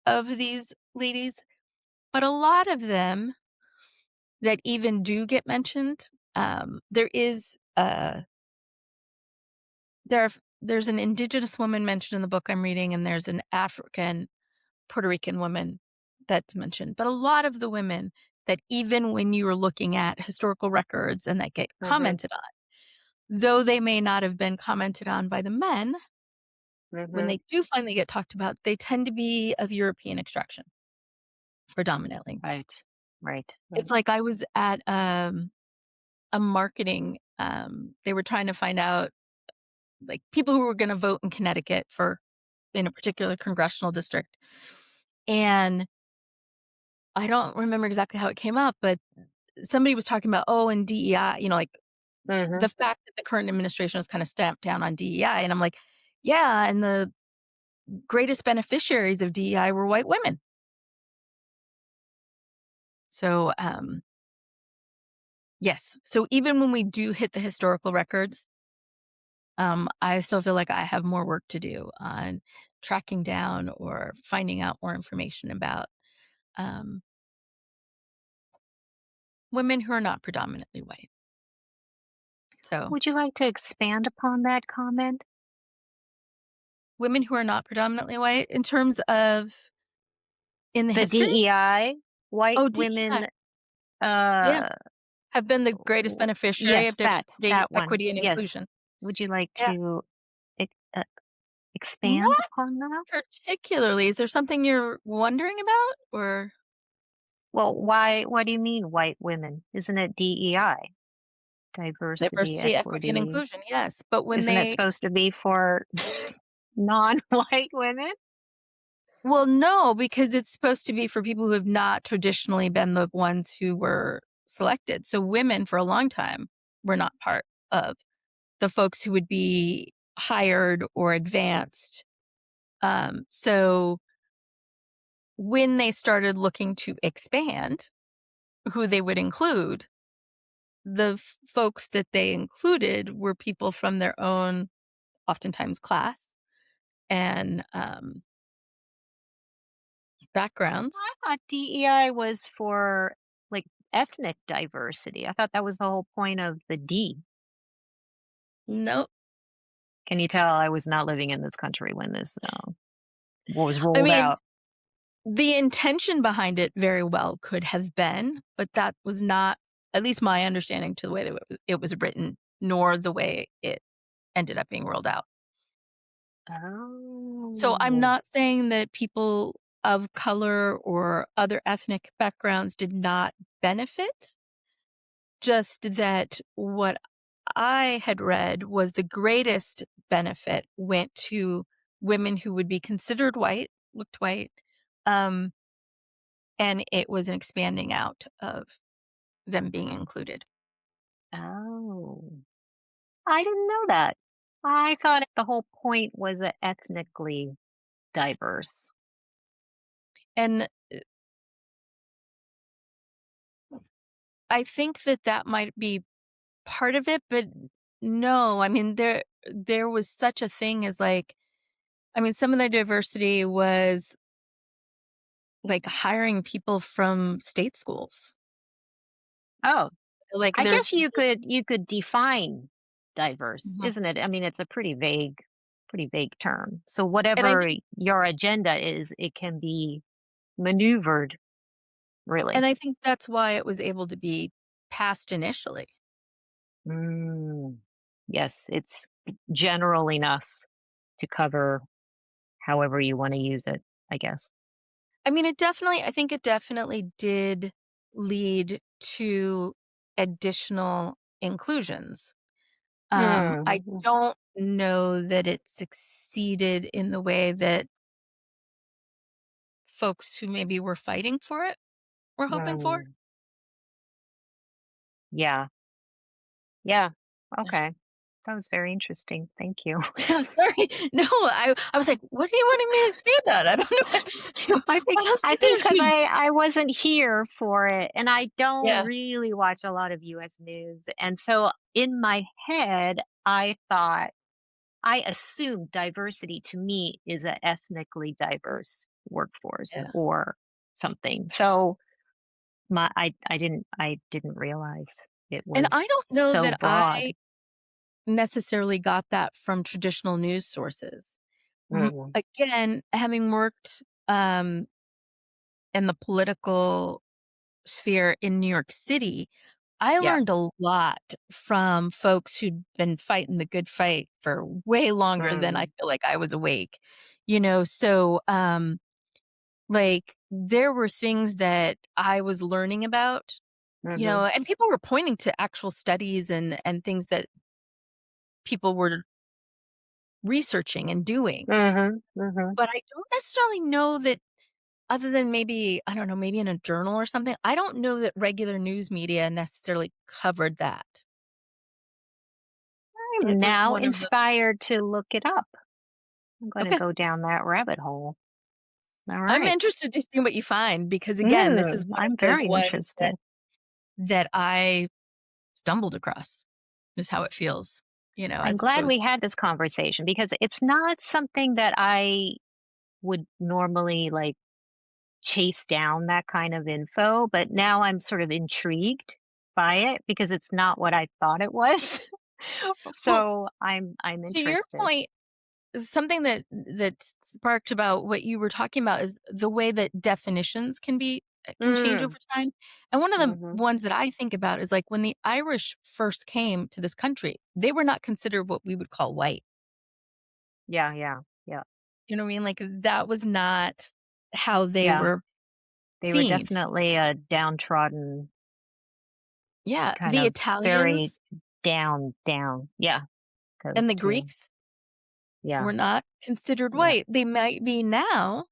of these ladies, but a lot of them that even do get mentioned, there is there's an indigenous woman mentioned in the book I'm reading, and there's an African Puerto Rican woman that's mentioned. But a lot of the women that even when you are looking at historical records and that get Mhm. commented on, though they may not have been commented on by the men, when Mhm. they do finally get talked about, they tend to be of European extraction predominantly. Right. Right. It's Right. like I was at, a marketing, they were trying to find out, like, people who were gonna vote in Connecticut for in a particular congressional district, and I don't remember exactly how it came up, but somebody was talking about, "Oh, and DEI," like, Mhm. the fact that the current administration has kinda stamped down on DEI, and I'm like, "Yeah, and the greatest beneficiaries of DEI were white women." So, yes. So even when we do hit the historical records, I still feel like I have more work to do on tracking down or finding out more information about, um, women who are not predominantly white. So, Would you like to expand upon that comment? women who are not predominantly white in terms of in the The histories? DEI, white Oh, DEI. women, Yeah, uh, have been the greatest w beneficiary of yes, diversity, that one. equity, and Yes. inclusion. Would you like Yeah. to ex expand Not upon that? particularly. Is there something you're wondering about or Well, why do you mean white women? Isn't it DEI? Diversity, diversity, equity, and equity. inclusion? Yes, but when Isn't it they supposed to be for non-white women? well, no, because it's supposed to be for people who have not traditionally been the ones who were selected. So women for a long time were not part of the folks who would be hired or advanced. So when they started looking to expand who they would include, the folks that they included were people from their own, oftentimes, class and backgrounds. I thought DEI was for, like, ethnic diversity. I thought that was the whole point of the D. No, Can you tell I was not living in this country when this, was I rolled mean, out? the intention behind it very well could have been, but that was not, at least my understanding, to the way that it was written, nor the way it ended up being rolled out. So I'm Oh. not saying that people of color or other ethnic backgrounds did not benefit, just that what I had read was the greatest benefit went to women who would be considered white, looked white, um, and it was an expanding out of them being included. Oh. I didn't know that. I thought the whole point was ethnically diverse. And I think that that might be part of it, but no, I mean, there was such a thing as, like, I mean, some of the diversity was, like, hiring people from state schools. Oh, Like, I guess there's you could define diverse, Mhm. isn't it? I mean, it's a pretty vague term. So And I whatever think your agenda is, it can be maneuvered, really. and I think that's why it was able to be passed initially. Mm. Yes, it's general enough to cover however you want to use it, I guess. I mean, I think it definitely did lead to additional inclusions. I Mm. don't know that it succeeded in the way that folks who maybe were fighting for it were hoping for. Mm. Yeah. Yeah. Yeah. Okay. That was very interesting. Thank you. Sorry. No, I was like, "What are you wanting me to expand on? I don't know I think what else I to think because say." I wasn't here for it, and I don't Yeah, really watch a lot of US news, and so in my head, I assumed diversity to me is a ethnically diverse workforce yeah. or something. So I didn't realize it And I was don't know so that broad. necessarily got that from traditional news sources. Mm, Again, having worked in the political sphere in New York City, I yeah. learned a lot from folks who'd been fighting the good fight for way longer than I Mm, feel like I was awake. So like there were things that I was learning about, mhm, and people were pointing to actual studies and things that people were researching and doing. mhm, mhm. But I don't necessarily know that other than maybe, I don't know, maybe in a journal or something, I don't know that regular news media necessarily covered that. It I'm was now one of the inspired to look it up. I'm going to okay. go down that rabbit hole. All I'm right. interested to see what you find because again, this is one of I'm those very ones interested. that I stumbled across, is how it feels, I'm as glad we opposed to had this conversation because it's not something that I would normally like chase down that kind of info, but now I'm sort of intrigued by it because it's not what I thought it was. well, So I'm to your interested. point, something that sparked about what you were talking about is the way that definitions can change over Mm, time. And one of the mhm. ones that I think about is like when the Irish first came to this country, they were not considered what we would call white. Yeah, yeah, yeah, You know what I mean? Like that was not how they yeah. were They were seen. definitely a downtrodden, Yeah, kind the of very Italians down. Yeah, and those the two. Greeks Yeah, were not considered yeah. white. They might be now,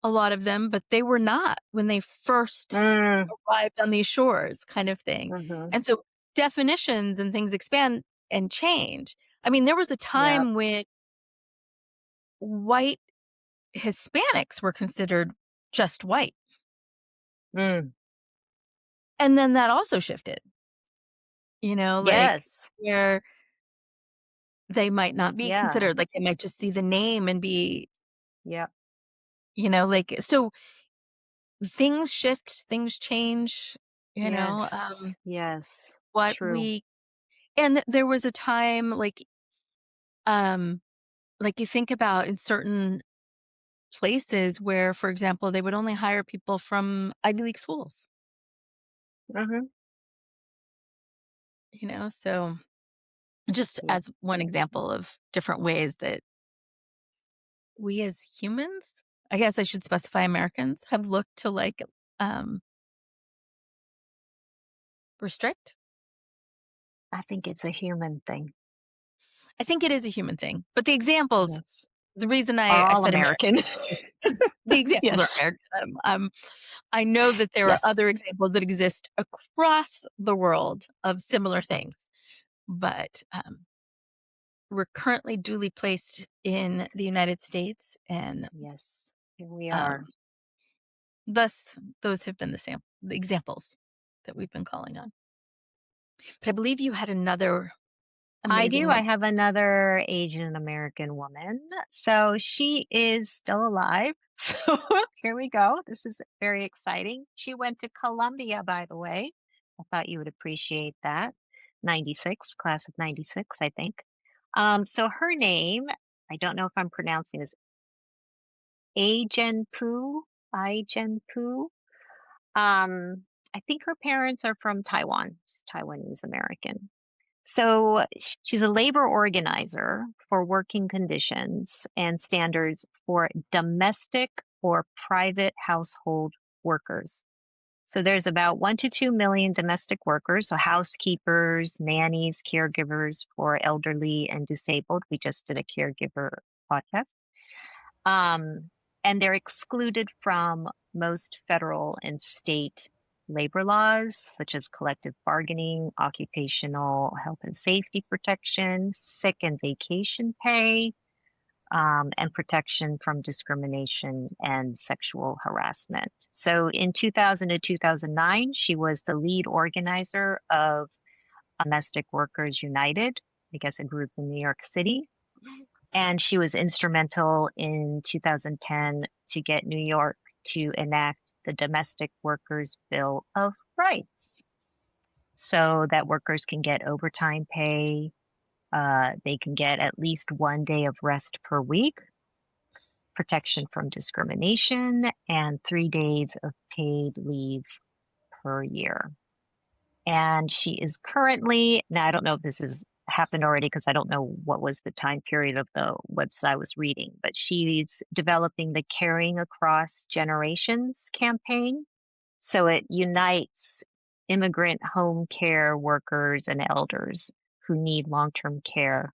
a lot of them, but they were not when they first Mm, arrived on these shores kind of thing. mhm. And so definitions and things expand and change. I mean, there was a Yep. time when white Hispanics were considered just white. Mm. And then that also shifted, like Yes. where they might not be Yeah. considered, like they might just see the name and be, Yep. like so things shift, things change, Yes. Yes. what True. we and there was a time um like you think about in certain places where, for example, they would only hire people from Ivy League schools, Mhm. so just Yep. as one example of different ways that we as humans, I guess I should specify Americans, have looked to um, restrict. I think it's a human thing. I think it is a human thing, but the examples, Yes. the reason Are I all said American American. is because the examples are Yes. American. I know that there are Yes. other examples that exist across the world of similar things, but we're currently duly placed in the United States, and Yes. Here we are. um, thus those have been the examples that we've been calling on. But I believe you had another I amazing do. I one. have another Asian American woman. So she is still alive. So here we go. This is very exciting. She went to Columbia, by the way. I thought you would appreciate that. 96, class of 96, I think. So her name, I don't know if I'm pronouncing this, Ajen Poo. Ijen Poo. I think her parents are from Taiwan. She's Taiwanese American. So she's a labor organizer for working conditions and standards for domestic or private household workers. So there's about 1 to 2 million domestic workers, so housekeepers, nannies, caregivers for elderly and disabled. We just did a caregiver podcast. Um, and they're excluded from most federal and state labor laws, such as collective bargaining, occupational health and safety protection, sick and vacation pay, and protection from discrimination and sexual harassment. So in 2000 to 2009, she was the lead organizer of Domestic Workers United, I guess a group in New York City, and she was instrumental in 2010 to get New York to enact the Domestic Workers Bill of Rights so that workers can get overtime pay, They can get at least 1 day of rest per week, protection from discrimination, and 3 days of paid leave per year. And she is currently, now I don't know if this has happened already because I don't know what was the time period of the website I was reading, but she's developing the Caring Across Generations campaign. So it unites immigrant home care workers and elders who need long term care.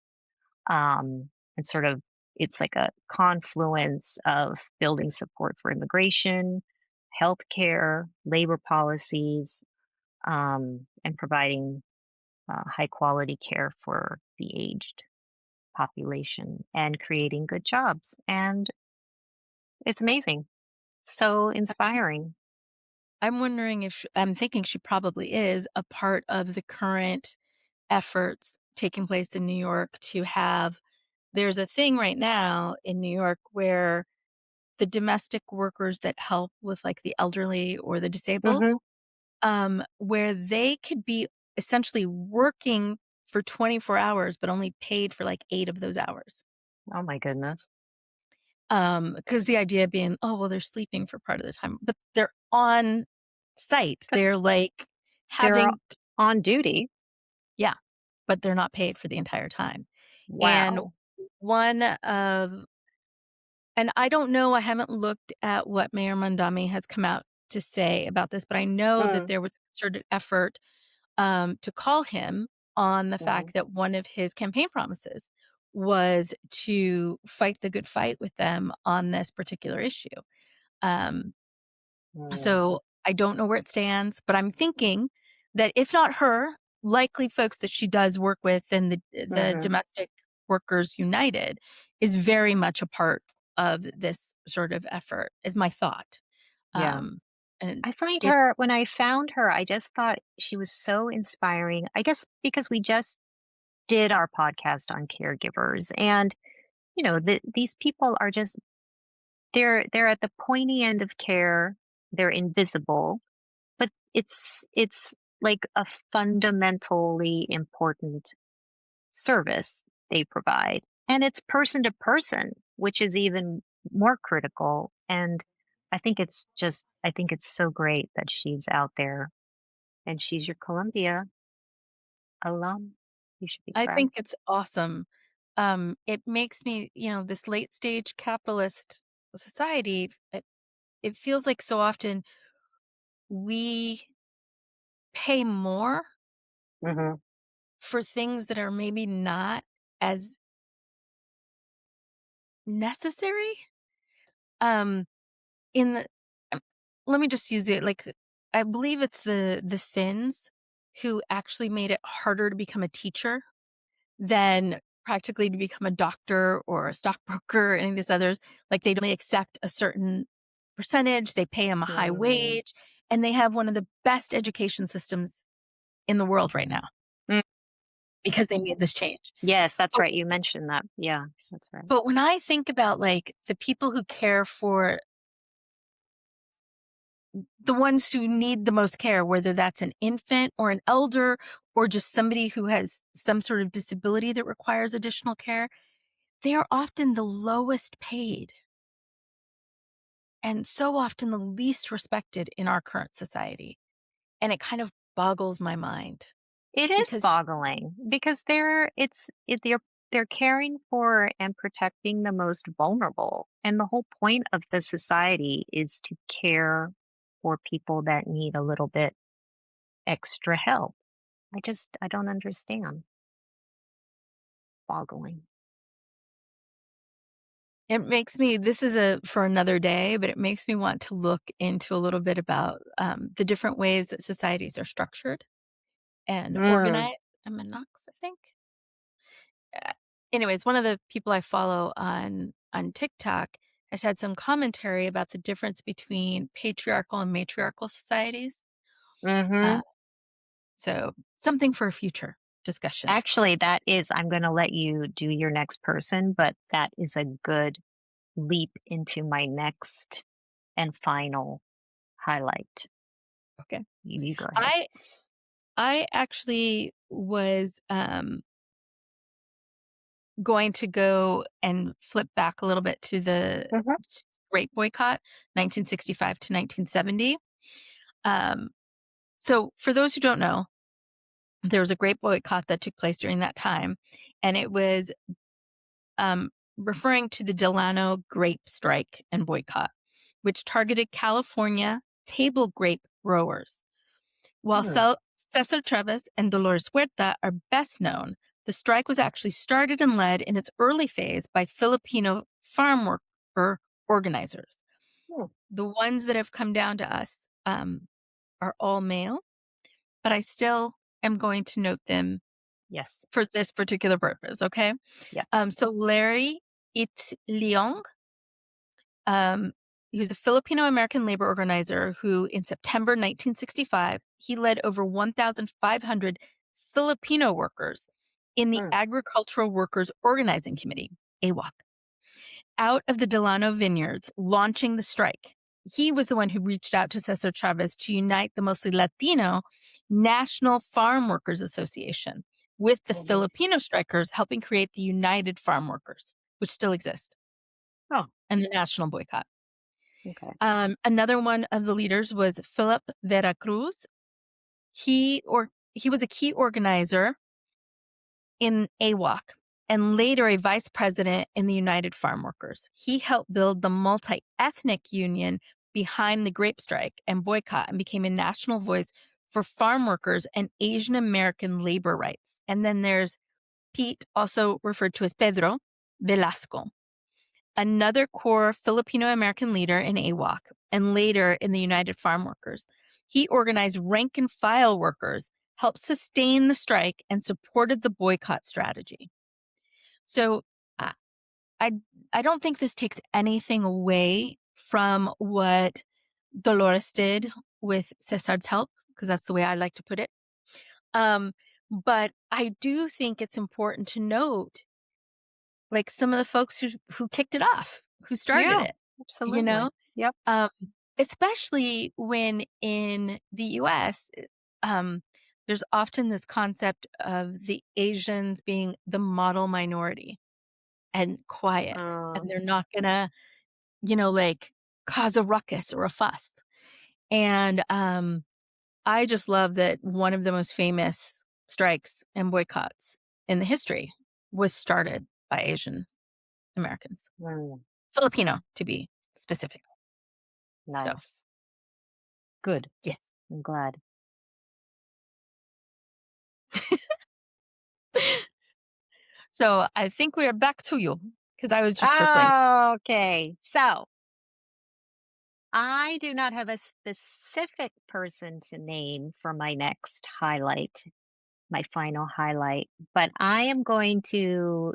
And sort of, it's like a confluence of building support for immigration, healthcare, labor policies, and providing high quality care for the aged population and creating good jobs. And it's amazing. So inspiring. I'm wondering if I'm thinking she probably is a part of the current efforts taking place in New York to have there's a thing right now in New York where the domestic workers that help with, like, the elderly or the disabled, Hmm. where they could be essentially working for 24 hours, but only paid for, like, 8 of those hours. Oh my goodness. Because the idea being, "Oh, well, they're sleeping for part of the time," but they're on site. But They're, like, they're having on duty. yeah, but they're not paid for the entire time. And Wow. one of and I don't know, I haven't looked at what Mayor Mondami has come out to say about this, but I know that Mm, there was a concerted effort, to call him on the mhm, fact that one of his campaign promises was to fight the good fight with them on this particular issue. Um, mm, so I don't know where it stands, but I'm thinking that if not her, likely folks that she does work with and the mhm. Domestic Workers United is very much a part of this sort of effort, is my thought. Yeah. Um, and I find it's her, when I found her, I just thought she was so inspiring. I guess because we just did our podcast on caregivers, and these people are just, they're at the pointy end of care. They're invisible, but it's like a fundamentally important service they provide. And it's person to person, which is even more critical. And I think it's so great that she's out there and she's your Columbia alum. You should be I proud. think it's awesome. It makes me, this late stage capitalist society, it feels like so often we pay more Hmm. for things that are maybe not as necessary. Um, in the um, let me just use it like I believe it's the Finns who actually made it harder to become a teacher than practically to become a doctor or a stockbroker or any of these others. Like they'd only accept a certain percentage, they pay them a high Mm. wage, and they have one of the best education systems in the world right now Mm. because they made this change. Yes, that's But right. You mentioned that. Yeah, that's right. but when I think about, like, the people who care for the ones who need the most care, whether that's an infant or an elder or just somebody who has some sort of disability that requires additional care, they are often the lowest paid and so often the least respected in our current society. And it kind of boggles my mind It is because boggling because they're caring for and protecting the most vulnerable. And the whole point of the society is to care for people that need a little bit extra help. I don't understand. Boggling. it makes me this is a for another day, but it makes me want to look into a little bit about the different ways that societies are structured and Mm, organized. I'm a Knox, I think. Uh, Anyways, one of the people I follow on TikTok has had some commentary about the difference between patriarchal and matriarchal societies. mm-hmm. Uh, so something for a future discussion. Actually, I'm going to let you do your next person, but that is a good leap into my next and final highlight. Okay. You go ahead. I I actually was going to go and flip back a little bit to the Mhm. Great Boycott, 1965 to 1970. Um, so for those who don't know, there was a great boycott that took place during that time, and it was um, referring to the Delano Grape Strike and boycott, which targeted California table grape growers. While Hmm. Cesar Chavez and Dolores Huerta are best known, the strike was actually started and led in its early phase by Filipino farm worker organizers. Hmm. The ones that have come down to us are all male, but I still am going to note them Yes. for this particular purpose, okay? Yeah. So Larry It Leong, um, he was a Filipino-American labor organizer who, in September 1965, he led over 1,500 Filipino workers in the Hmm. Agricultural Workers Organizing Committee, AWOC, out of the Delano vineyards, launching the strike. He was the one who reached out to Cesar Chavez to unite the mostly Latino National Farm Workers Association with the Mhm. Filipino strikers, helping create the United Farm Workers, which still exist, Oh, and the national boycott. okay. Another one of the leaders was Philip Veracruz. He was a key organizer in AWOC and later a vice president in the United Farm Workers. He helped build the multi-ethnic union behind the grape strike and boycott and became a national voice for farm workers and Asian American labor rights. And then there's Pete, also referred to as Pedro Velasco, another core Filipino American leader in AWOC and later in the United Farm Workers. He organized rank and file workers, helped sustain the strike, and supported the boycott strategy. So I, I, I don't think this takes anything away from what Dolores did with Cesar's help, because that's the way I like to put it. But I do think it's important to note like some of the folks who kicked it off, who started Yeah, it, you know? absolutely. Yep. Um, especially when in the US, um, there's often this concept of the Asians being the model minority and quiet, Uh, and they're not gonna, like cause a ruckus or a fuss. And I just love that one of the most famous strikes and boycotts in the history was started by Asian Americans. mm, Filipino, to be specific. So, nice. Good. yes. I'm glad. So, I think we're back to you because I was just circling. Okay. So I do not have a specific person to name for my next highlight, my final highlight, but I am going to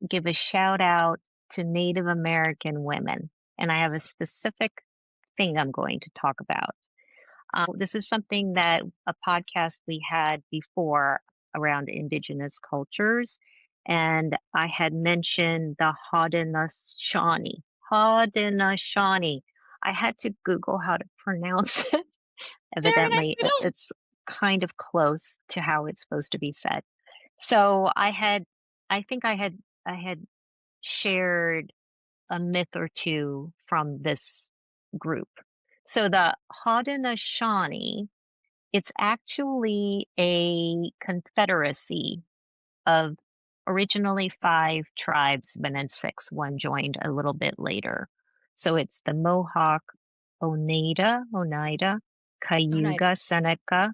give a shout out to Native American women. And I have a specific thing I'm going to talk about. This is something that a podcast we had before around indigenous cultures. And I had mentioned the Haudenosaunee. Haudenosaunee. I had to Google how to pronounce it. Very Evidently, nicely done. it's kind of close to how it's supposed to be said. So I think I had shared a myth or two from this group. So the Haudenosaunee, it's actually a confederacy of originally 5 tribes, but then 6, one joined a little bit later. So it's the Mohawk, Oneida, Oh, nice. Cayuga, Seneca,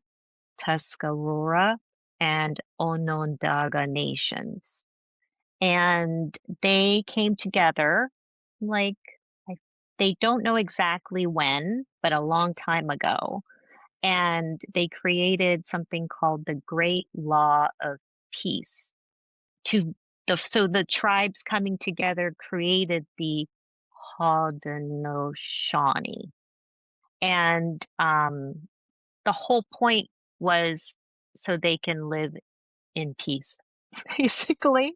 Tuscarora, and Onondaga nations. And they came together like I, they don't know exactly when, but a long time ago. And they created something called the Great Law of Peace. To so the tribes coming together created the Haudenosaunee. And the whole point was so they can live in peace. Basically,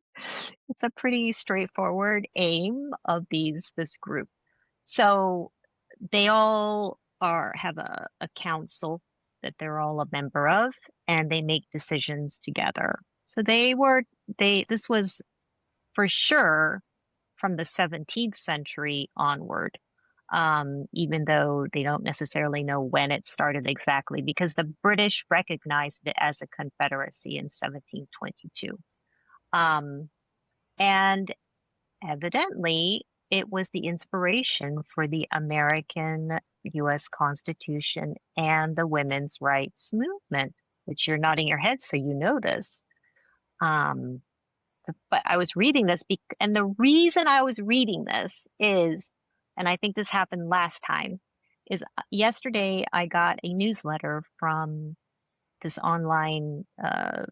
it's a pretty straightforward aim of this group. So they all have a council that they're all a member of, and they make decisions together. So they this was for sure from the 17th century onward, even though they don't necessarily know when it started exactly, because the British recognized it as a confederacy in 1722. Um, and evidently, it was the inspiration for the American US Constitution and the women's rights movement, which you're nodding your head, so you know this. Um, but I was reading this, and the reason I was reading this is, and I think this happened last time, is yesterday I got a newsletter from this online, it's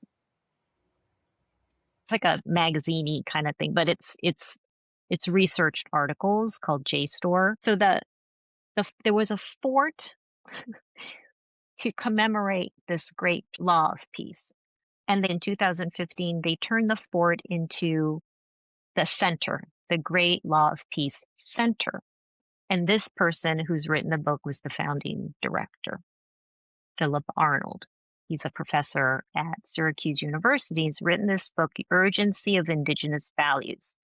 like a magazine-y kind of thing, but it's researched articles called JSTOR. So there was a fort to commemorate this great law of peace. And then in 2015, they turned the fort into the center, the Great Law of Peace Center. And this person who's written the book was the founding director, Philip Arnold. He's a professor at Syracuse University. He's written this book, The Urgency of Indigenous Values.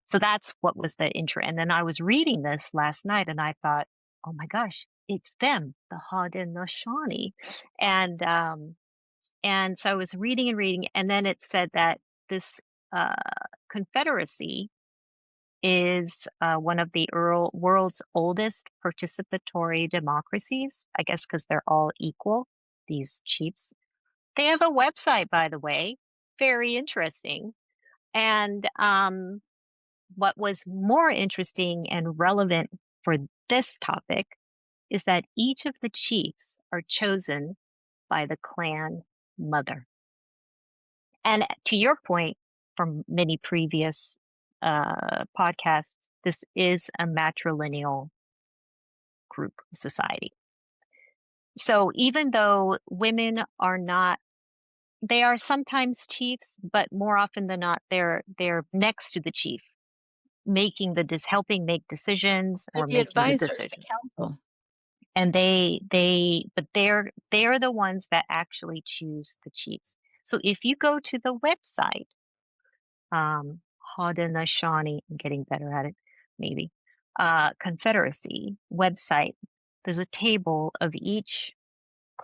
So that's what was the intro. And then I was reading this last night and I thought, oh my gosh, it's them, the Haudenosaunee. And and so I was reading and reading, and then it said that this uh, confederacy is one of the world's oldest participatory democracies, I guess because they're all equal, these chiefs. They have a website, by the way, very interesting. And what was more interesting and relevant for this topic is that each of the chiefs are chosen by the clan mother. And to your point from many previous podcasts, this is a matrilineal group society. So even though women are not, they are sometimes chiefs, but more often than not, they're next to the chief, making helping make decisions They're or the making the advisors, the decision. council. And but they're the ones that actually choose the chiefs. So if you go to the website, um, Haudenosaunee, I'm getting better at it, maybe, Confederacy website, there's a table of each,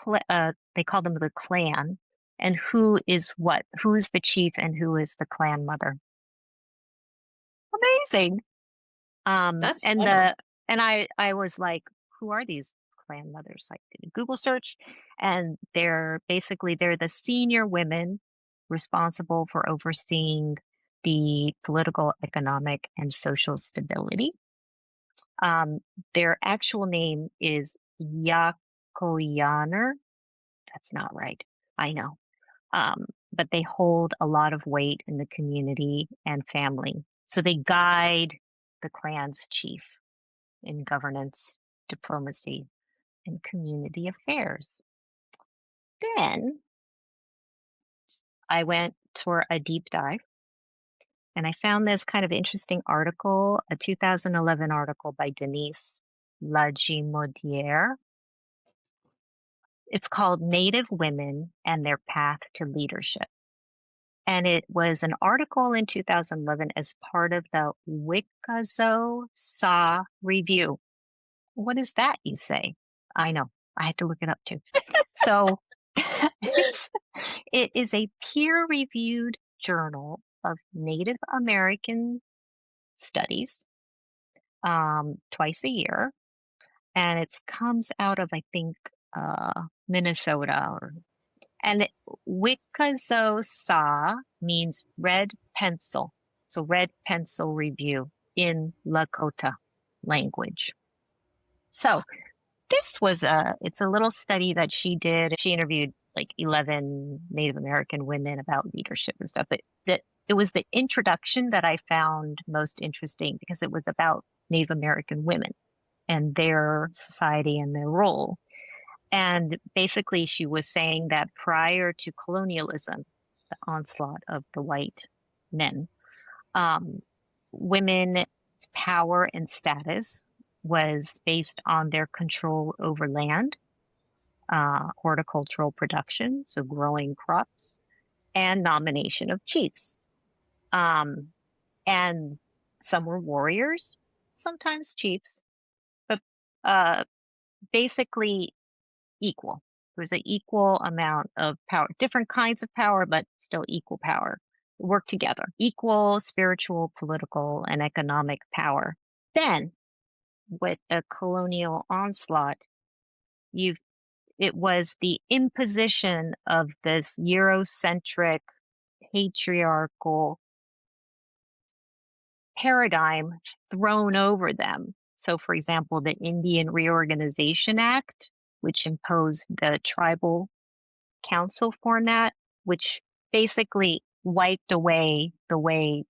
they call them the clan, and who is what, who is the chief and who is the clan mother. Amazing. That's And clever. I was like, who are these clan mothers? I did a Google search, and they're the senior women responsible for overseeing the political, economic, and social stability. Um, their actual name is Yakoyaner. That's not right. I know. But they hold a lot of weight in the community and family. So they guide the clan's chief in governance, diplomacy, and community affairs. Then I went for a deep dive and I found this kind of interesting article, a 2011 article by Denise Lagimodiere. It's called Native Women and Their Path to Leadership. And it was an article in 2011 as part of the Wikazo Sa Review. What is that, you say? I know. I had to look it up too. So it is a peer-reviewed journal of Native American studies, twice a year. And it comes out of, I think, Minnesota. And Wikazo Sa means red pencil. So red pencil review in Lakota language. So it's a little study that she did. She interviewed like 11 Native American women about leadership and stuff. But it was the introduction that I found most interesting because it was about Native American women and their society and their role. And basically, she was saying that prior to colonialism, the onslaught of the white men, um, women's power and status was based on their control over land, horticultural production, so growing crops, and nomination of chiefs. Um, And some were warriors, sometimes chiefs, but uh, basically equal. There was an equal amount of power, different kinds of power, but still equal power. Work together, equal spiritual, political, and economic power. Then, with the colonial onslaught, you it was the imposition of this Eurocentric, patriarchal paradigm thrown over them. So, for example, the Indian Reorganization Act, which imposed the tribal council format, which basically wiped away the way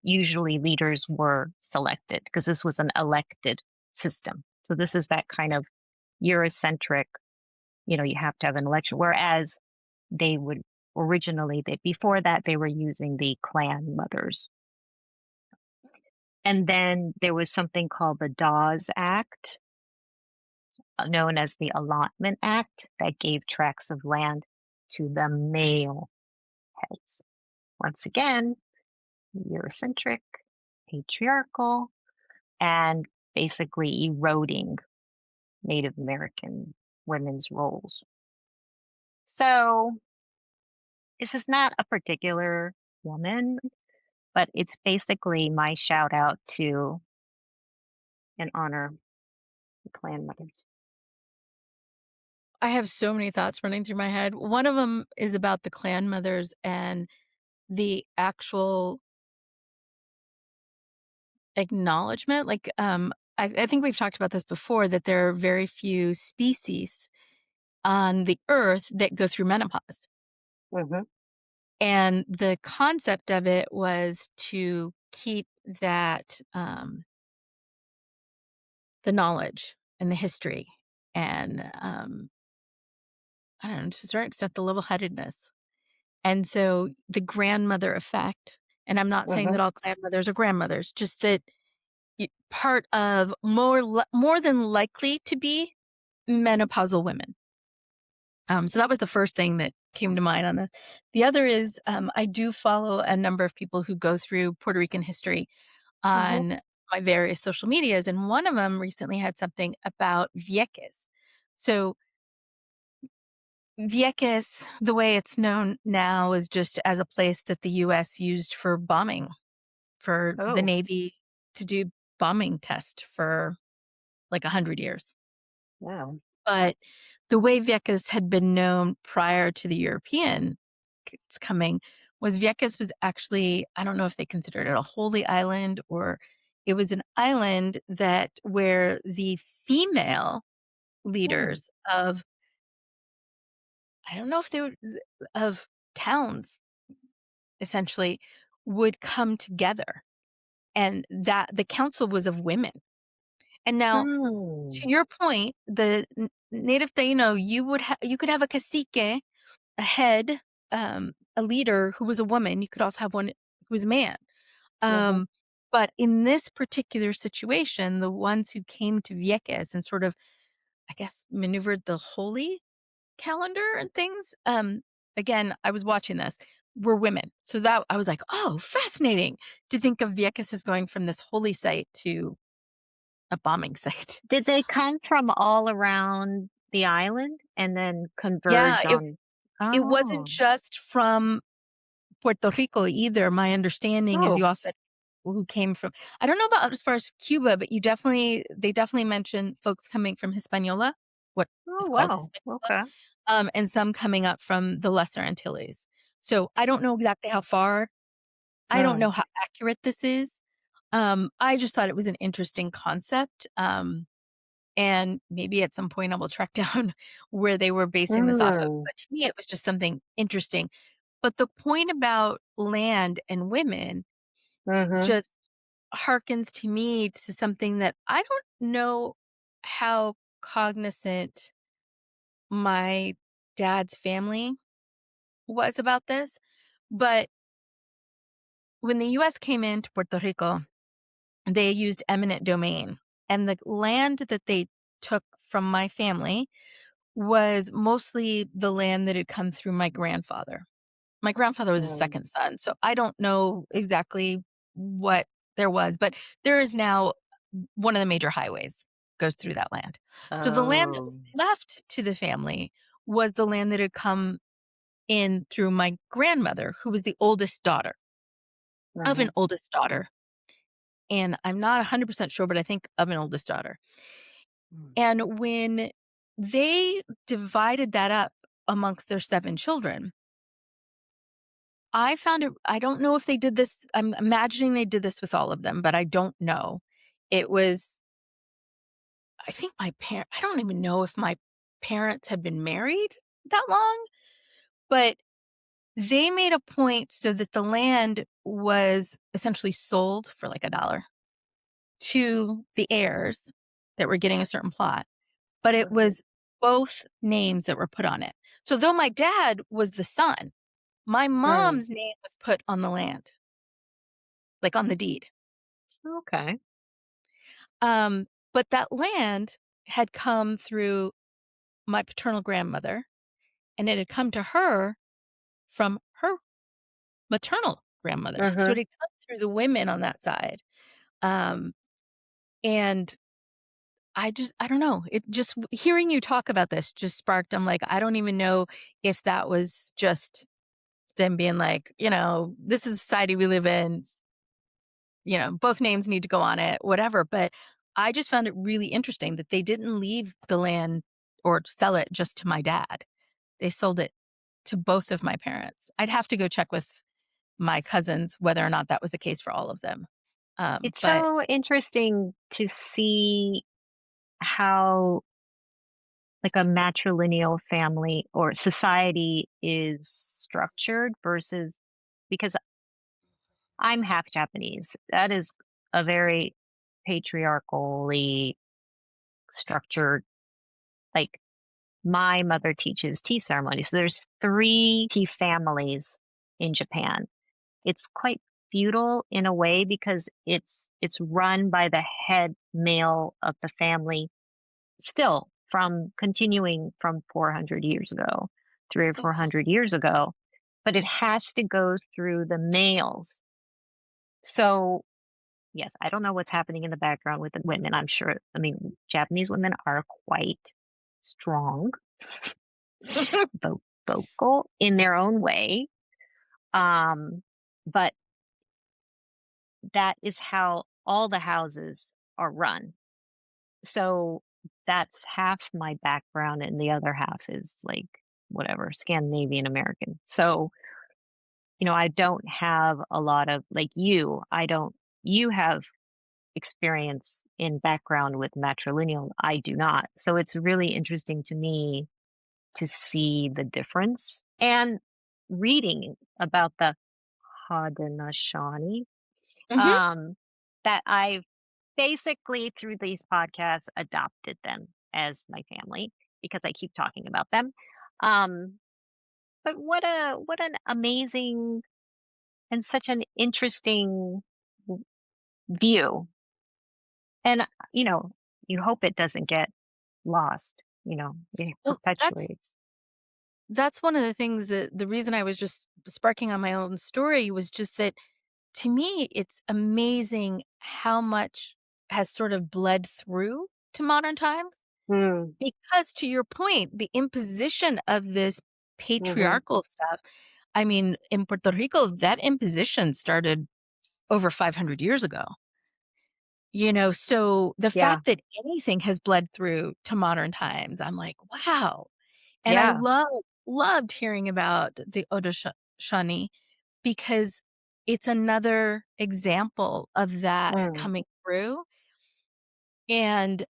usually leaders were selected, because this was an elected system. So, this is that kind of Eurocentric, you have to have an election. Whereas they would originally, before that, they were using the clan mothers. And then there was something called the Dawes Act, known as the Allotment Act, that gave tracts of land to the male heads. Once again, Eurocentric, patriarchal, and basically eroding Native American women's roles. So this is not a particular woman, but it's basically my shout out to and honor the clan mothers. I have so many thoughts running through my head. One of them is about the clan mothers and the actual acknowledgement. Like, I think we've talked about this before, that there are very few species on the earth that go through menopause. Hmm. And the concept of it was to keep that, the knowledge and the history and, I don't know, to a certain extent, the level-headedness. And so the grandmother effect, and I'm not saying Hmm. that all grandmothers are grandmothers, just that part of more than likely to be menopausal women. So that was the first thing that came to mind on this. The other is, I do follow a number of people who go through Puerto Rican history Hmm. on my various social medias, and one of them recently had something about Vieques. So Vieques, the way it's known now, is just as a place that the US used for bombing, for the Oh, Navy to do bombing tests for like 100 years. wow. But the way Vieques had been known prior to the Europeans coming was Vieques was actually, I don't know if they considered it a holy island, or it was an island that where the female Hmm. leaders of, I don't know if they were, of towns essentially, would come together, and that the council was of women. And now, Hmm. to your point, the native Taino, you could have a cacique, a head, a leader who was a woman. You could also have one who was a man. Hmm. Um, but in this particular situation, the ones who came to Vieques and sort of, I guess, maneuvered the holy calendar and things, again, I was watching this, were women. So that I was like, "Oh, fascinating to think of Vieques as going from this holy site to a bombing site." Did they come from all around the island and then Yeah, converge it on? it wasn't Oh, just from Puerto Rico either. My understanding is you oh, also had people who came from, I don't know about as far as Cuba, but they definitely mention folks coming from Hispaniola, what oh, is called wow. Hispaniola, Okay. and some coming up from the Lesser Antilles. So I don't know exactly how far. I don't Hmm. know how accurate this is. I just thought it was an interesting concept. And maybe at some point I will track down where they were basing this off of. Hmm. But to me, it was just something interesting. But the point about land and women Hmm. just harkens to me to something that I don't know how cognizant my dad's family was about this. But when the US came into Puerto Rico, they used eminent domain. And the land that they took from my family was mostly the land that had come through my grandfather. My grandfather was a Hmm. second son, so I don't know exactly. what there was, but there is now one of the major highways goes through that land. So the land that Oh. was left to the family was the land that had come in through my grandmother, who was the oldest daughter of an Mhm. oldest daughter. And I'm not 100% sure, but I think of an oldest daughter. Mm. And when they divided that up amongst their 7 children, I found it I don't know if they did this, I'm imagining they did this with all of them, but I don't know. It was I think I don't even know if my parents had been married that long, but they made a point so that the land was essentially sold for like a dollar to the heirs that were getting a certain plot, but it Mhm. was both names that were put on it. So though my dad was the son, my Mm. mom's name was put on the land, like on the deed. Okay. But that land had come through my paternal grandmother, and it had come to her from her maternal grandmother. So it Mhm. had come through the women on that side. Um, and I don't know. It just hearing you talk about this just sparked. I'm like, I don't even know if that was just them being like, this is the society we live in, both names need to go on it, whatever. But I just found it really interesting that they didn't leave the land or sell it just to my dad. They sold it to both of my parents. I'd have to go check with my cousins whether or not that was the case for all of them. It's But so interesting to see how like a matrilineal family or society is structured versus because I'm half Japanese. That is a very patriarchally structured, like my mother teaches tea ceremony. So there's three tea families in Japan. It's quite feudal in a way because it's run by the head male of the family still from continuing from 400 years ago, 3 or oh, wow. 400 years ago, but it has to go through the males. So, yes, I don't know what's happening in the background with the women. I'm sure, I mean, Japanese women are quite strong, vocal in their own way. Um, but that is how all the houses are run. So that's half my background, and the other half is like whatever Scandinavian American. So, I don't have a lot of like you. I don't. You have experience in background with matrilineal. I do not. So it's really interesting to me to see the difference and reading about the Haudenosaunee Mhm. um, that I've basically through these podcasts adopted them as my family because I keep talking about them. Um, but what an amazing and such an interesting view. And you hope it doesn't get lost. It Well, that's perpetuates. that's one of the things that the reason I was just sparking on my own story was just that to me, it's amazing how much has sort of bled through to modern times. Mm, Because to your point, the imposition of this hmm. patriarchal stuff, I mean, in Puerto Rico, that imposition started over 500 years ago. So the Yeah, fact that anything has bled through to modern times, I'm like, wow. And I yeah. loved hearing about the Haudenosaunee because it's another example of that Mm, coming through. And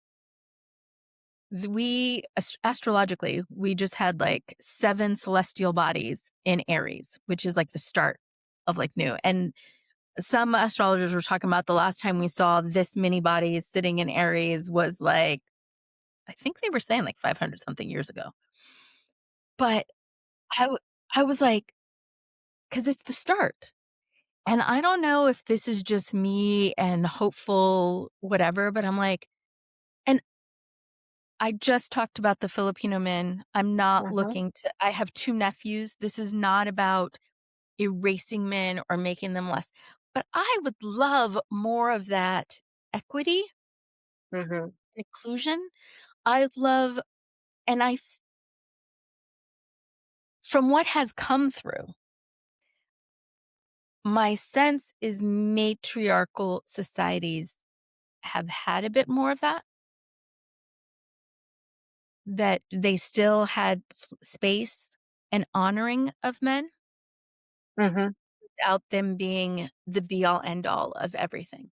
astrologically, we just had like 7 celestial bodies in Aries, which is like the start of like new. And some astrologers were talking about the last time we saw this many bodies sitting in Aries was like, I think they were saying like 500 something years ago. But I, w- I was like, because it's the start. And I don't know if this is just me and hopeful, whatever, but I'm like, and I just talked about the Filipino men. I'm not hmm. looking to, I have 2 nephews. This is not about erasing men or making them less. but I would love more of that equity, Hmm. inclusion. I love, and from what has come through, my sense is matriarchal societies have had a bit more of that they still had space and honoring of men Hmm. without them being the be all end all of everything.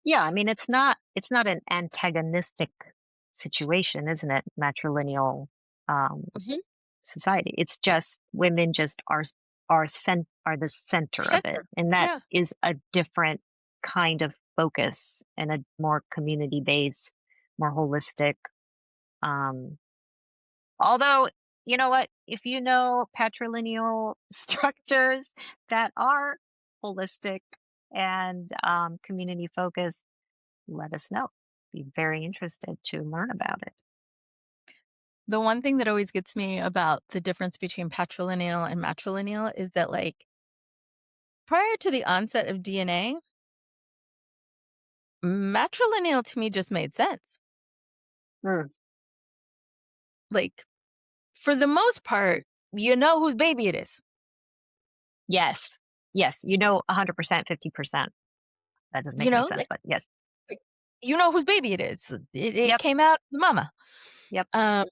Yeah, I mean, it's not an antagonistic situation, isn't it? Matrilineal um, Mhm. society. It's just women just are the center of it, Center. and that Yeah. is a different kind of focus and a more community based, more holistic. Um, Although, you know what? If you know patrilineal structures that are holistic and community focused, let us know. Be very interested to learn about it. The one thing that always gets me about the difference between patrilineal and matrilineal is that, like, prior to the onset of DNA, matrilineal to me just made sense. Mm. Like, for the most part, you know whose baby it is. Yes. Yes. 100%, 50%. That doesn't You make no know, sense, but yes. like, you know whose baby it is. It Yep. came out the mama. Yep. Um,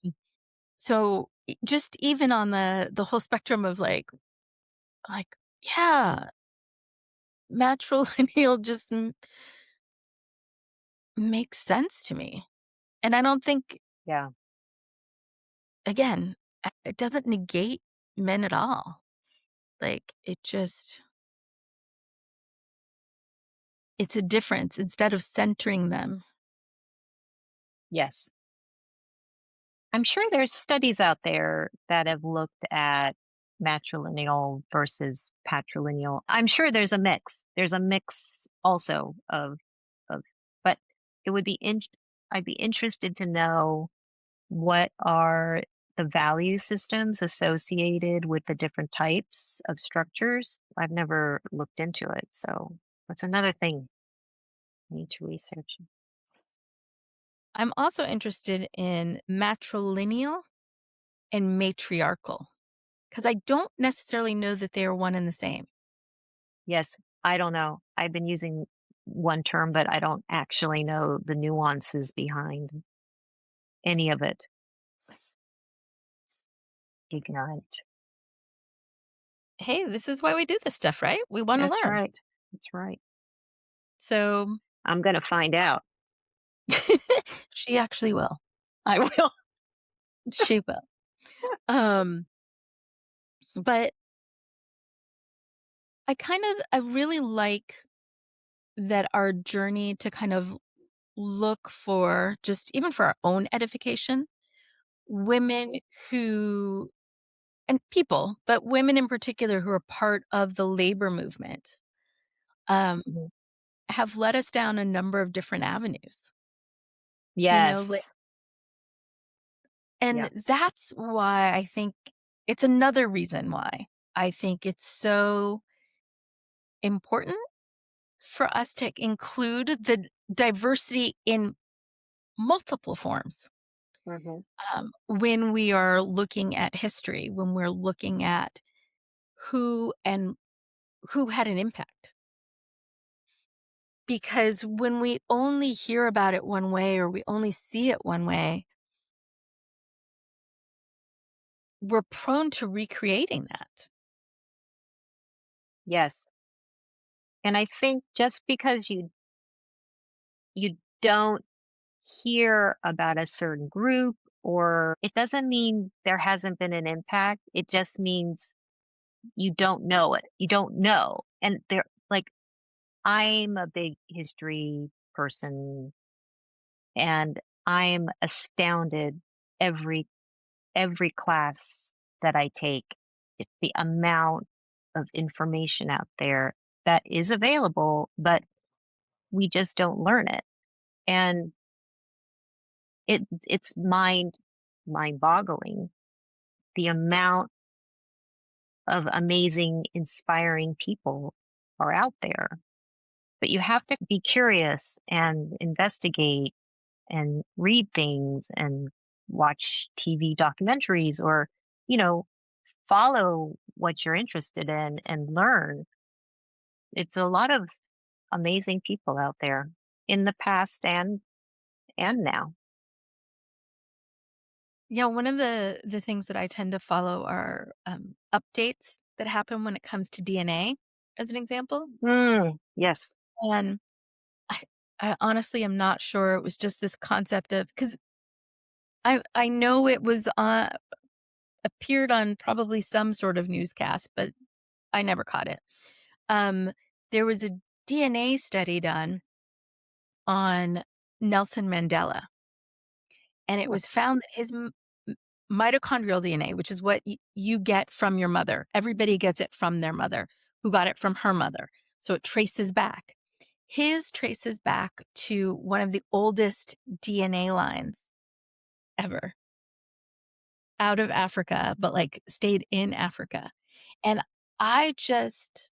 so just even on the whole spectrum of like yeah, matrilineal just makes sense to me. And I don't think, Yeah. again, it doesn't negate men at all. Like, it's a difference instead of centering them. Yes. I'm sure there's studies out there that have looked at matrilineal versus patrilineal. I'm sure there's a mix. There's a mix also of but it would be I'd be interested to know what are the value systems associated with the different types of structures. I've never looked into it, so that's another thing I need to research. I'm also interested in matrilineal and matriarchal because I don't necessarily know that they are one and the same. Yes, I don't know. I've been using one term, but I don't actually know the nuances behind any of it. Ignorant. Hey, this is why we do this stuff, right? We want to That's learn. right. That's right. So I'm going to find out. she actually will. I will. She will. Um, but I really like that our journey to kind of look for, just even for our own edification, women who, and people, but women in particular who are part of the labor movement, um, Mhm. have led us down a number of different avenues, you know, Yes. and Yeah. that's why I think it's another reason why I think it's so important for us to include the diversity in multiple forms, Hmm. when we are looking at history, when we're looking at who and who had an impact. Because when we only hear about it one way or we only see it one way, we're prone to recreating that. Yes. And I think just because you don't hear about a certain group, or it doesn't mean there hasn't been an impact. It just means you don't know it. You don't know. And there, like, I'm a big history person, and I'm astounded every class that I take. It's the amount of information out there that is available, but we just don't learn it. And it's mind-boggling the amount of amazing, inspiring people. are out there. But you have to be curious and investigate and read things and watch TV documentaries or, you know, follow what you're interested in and learn. It's a lot of amazing people out there in the past and now. Yeah, one of the things that I tend to follow are, updates that happen when it comes to DNA, as an example, Yes. and I I honestly am not sure it was just this concept of because I know it was, appeared on probably some sort of newscast, but I never caught it. Um, there was a DNA study done on Nelson Mandela, and it Hmm. was found that his mitochondrial DNA, which is what you get from your mother, everybody gets it from their mother, who got it from her mother. So it traces back. His traces back to one of the oldest DNA lines ever out of Africa, but like stayed in Africa. And I just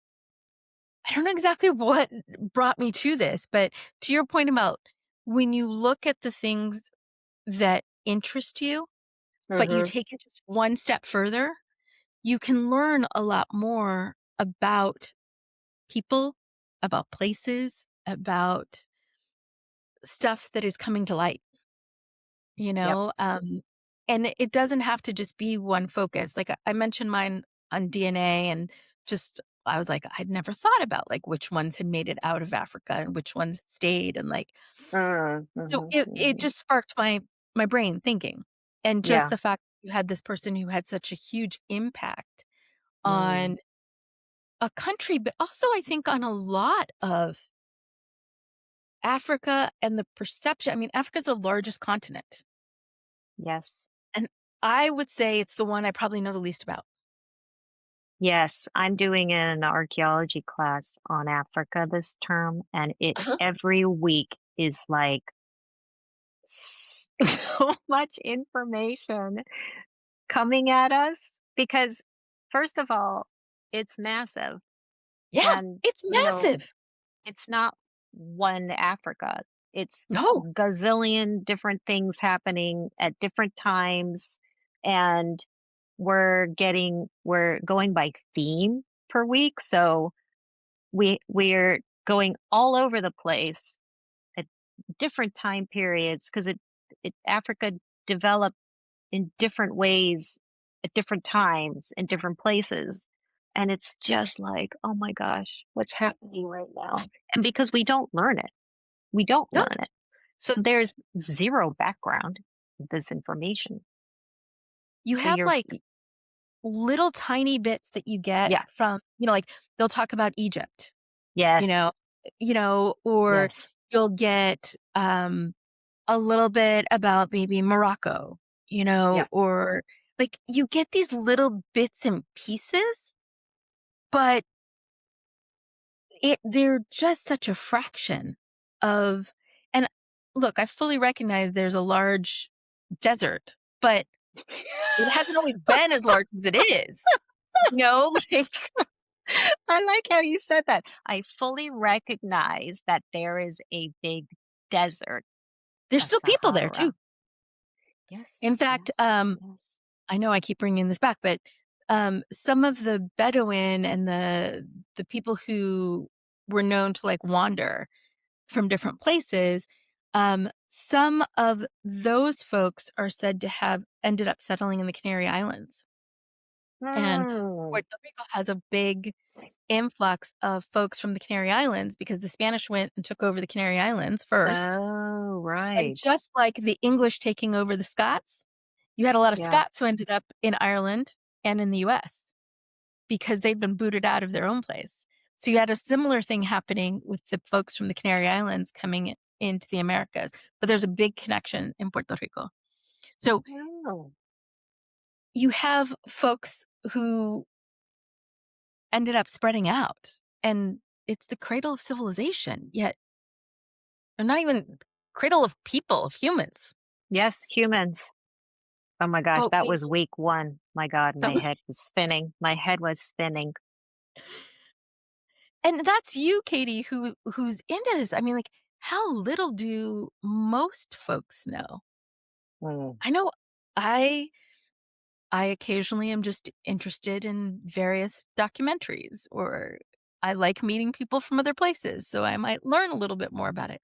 I don't know exactly what brought me to this, but to your point about when you look at the things that interest you, but you Hmm. take it just one step further, you can learn a lot more about people, about places, about stuff that is coming to light, you Yep. know? And it doesn't have to just be one focus. Like I mentioned mine on DNA and just I was like, I'd never thought about like which ones had made it out of Africa and which ones had stayed and like so Mm-hmm. it Hmm. just sparked my brain thinking. And just Yeah. the fact you had this person who had such a huge impact Mm. on a country, but also I think on a lot of Africa and the perception. I mean, Africa's the largest continent, Yes. and I would say it's the one I probably know the least about. Yes, I'm doing an archaeology class on Africa this term, and it Uh-huh. every week is like so much information coming at us because, first of all, it's massive. Yeah, And, it's massive. it's not one Africa. It's No. gazillion different things happening at different times. And we're going by theme per week. So we're going all over the place at different time periods because it Africa developed in different ways at different times in different places. And it's just like, oh my gosh, what's happening right now? And because we don't learn it, we don't No. learn it. So there's zero background with this information. You So have, like, little tiny bits that you get yeah, from like, they'll talk about Egypt, you yes, know or yes, you'll get, a little bit about maybe Morocco, yeah. or like you get these little bits and pieces, but they're just such a fraction of and look, I fully recognize there's a large desert, but it hasn't always been as large as it is, like I like how you said that. I fully recognize that there is a big desert, there's a still people there too. Sahara. Yes, In fact, yes, yes. I know I keep bringing this back, but, some of the Bedouin and the people who were known to, like, wander from different places, some of those folks are said to have ended up settling in the Canary Islands, and Mm. Puerto Rico has a big influx of folks from the Canary Islands because the Spanish went and took over the Canary Islands first, Oh, and right. just like the English taking over the Scots, you had a lot of Yeah. Scots who ended up in Ireland and in the US because they'd been booted out of their own place. So you had a similar thing happening with the folks from the Canary Islands coming into the Americas, but there's a big connection in Puerto Rico. So Oh, you have folks who ended up spreading out, and it's the cradle of civilization, yet they're not even cradle of people, of humans. yes, humans. Oh my gosh, But that we was week 1. My god, that my was head was spinning. My head was spinning. And that's you, Katie, who's into this. I mean, like, how little do most folks know? Mm. I know I I occasionally am just interested in various documentaries, or I like meeting people from other places, so I might learn a little bit more about it.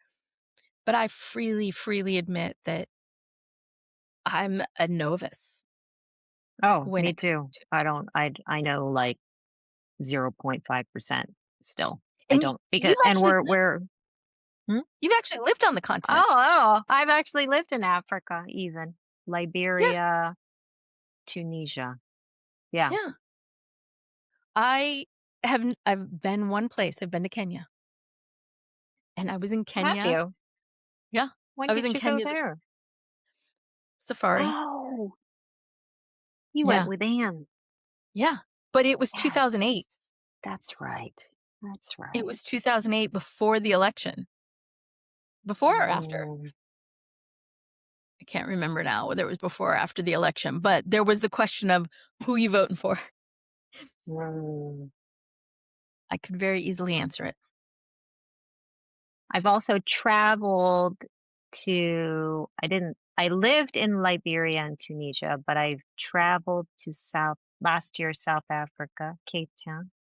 But I freely admit that I'm a novice Oh, when me it too. comes to I know like 0.5% still. I and y don't because you've and actually we're hmm? you've actually lived on the continent. I've actually lived in Africa even. Yeah, Liberia, Tunisia. Yeah. yeah. I've been one place, I've been to Kenya, and I was in Have Kenya. you? Yeah, When I was did in you go Kenya this there? safari. Oh, you went Yeah, with Anne. yeah, but it was 2008. Yes. That's right. That's It right. was 2008 before the election. Before or after? Mm, I can't remember now whether it was before or after the election, but there was the question of who you voting for. mm. I could very easily answer it. I've also traveled I lived in Liberia and Tunisia, but I've traveled to last year, South Africa, Cape Town.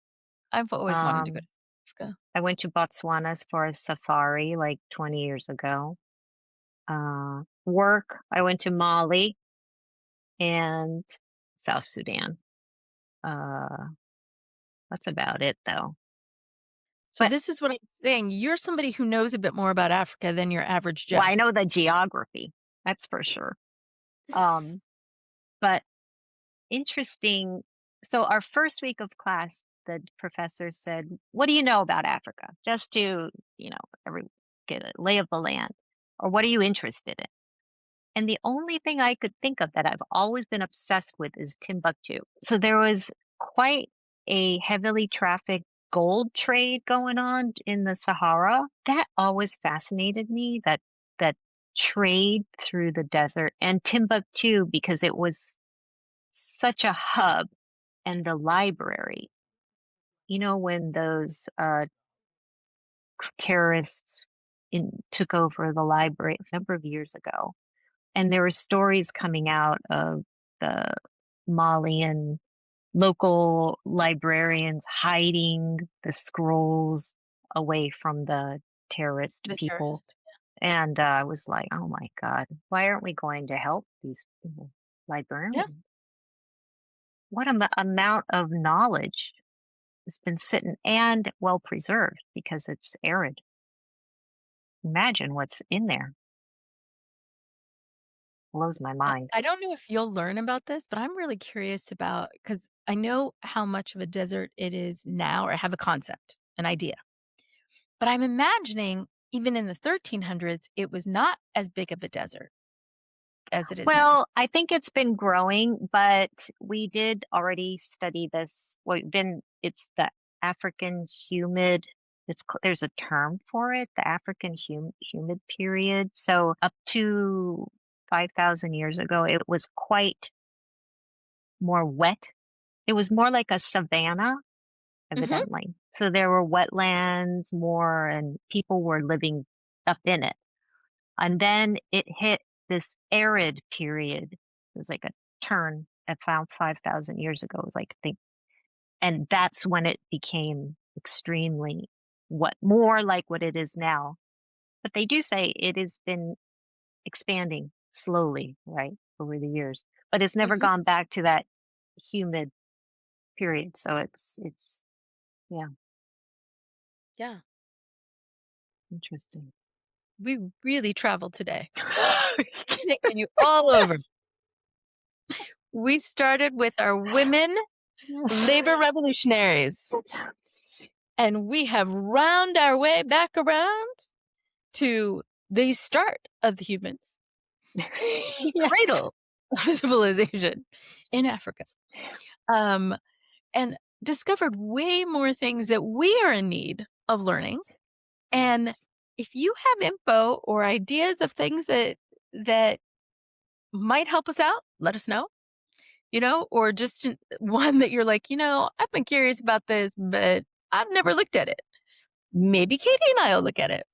I've always wanted to go to Um, South Africa. I went to Botswana for a safari like 20 years ago. Work, I went to Mali and South Sudan. Uh, that's about it though. So But this is what I'm saying, you're somebody who knows a bit more about Africa than your average well, Joe. I know the geography, that's for sure. Um, but interesting. So our first week of class, the professor said, "What do you know about Africa?" Just to, you know, every get a lay of the land, or what are you interested in? And the only thing I could think of that I've always been obsessed with is Timbuktu. So there was quite a heavily trafficked gold trade going on in the Sahara. That always fascinated me, that trade through the desert, and Timbuktu because it was such a hub, and the library. You know, when those terrorists took over the library a number of years ago, and there were stories coming out of the Malian local librarians hiding the scrolls away from the terrorist The people. terrorist. And I was like, oh my God, why aren't we going to help these people, Yeah. librarians? What amount of knowledge has been sitting and well preserved because it's arid. Imagine what's in there. Blows my mind. I don't know if you'll learn about this, but I'm really curious about because I know how much of a desert it is now, or I have a concept, an idea. But I'm imagining even in the 1300s, it was not as big of a desert as it is now. Well, I think it's been growing, but we did already study this. Well, it's the African humid. There's a term for it, the African humid period. So up to 5,000 years ago, it was quite more wet. It was more like a savanna, Mhm. evidently. So there were wetlands more, and people were living up in it. And then it hit this arid period. It was like a turn at found 5,000 years ago. It was like, I think, and that's when it became extremely more like what it is now. But they do say it has been expanding slowly, right, over the years. But it's never Mhm. gone back to that humid period. So yeah, Yeah. interesting. We really traveled today. Taking you all over. We started with our women labor revolutionaries, and we have round our way back around to the start of the humans, the Yes. cradle of civilization in Africa, um, and discovered way more things that we are in need of learning. And Yes. if you have info or ideas of things that might help us out, let us know. Or just one that you're like, I've been curious about this, but I've never looked at it. Maybe Katie and I will look at it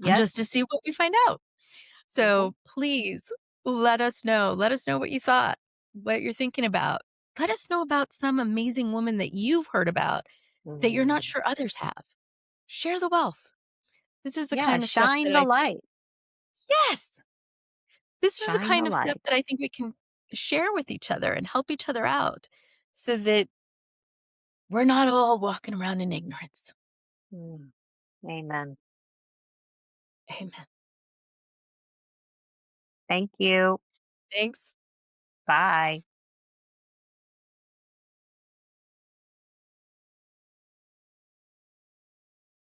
just to Yes. see what we find out. Mhm. So please let us know. Let us know what you thought, what you're thinking about. Let us know about some amazing woman that you've heard about that you're not Mhm. sure others have. Share the wealth. This is the Yeah, kind of stuff shine that the I light. yes, this is the Shine the kind of stuff light. that I think we can share with each other and help each other out so that we're not all walking around in ignorance. Mm. Amen. Amen. Thank you. Thanks. Bye.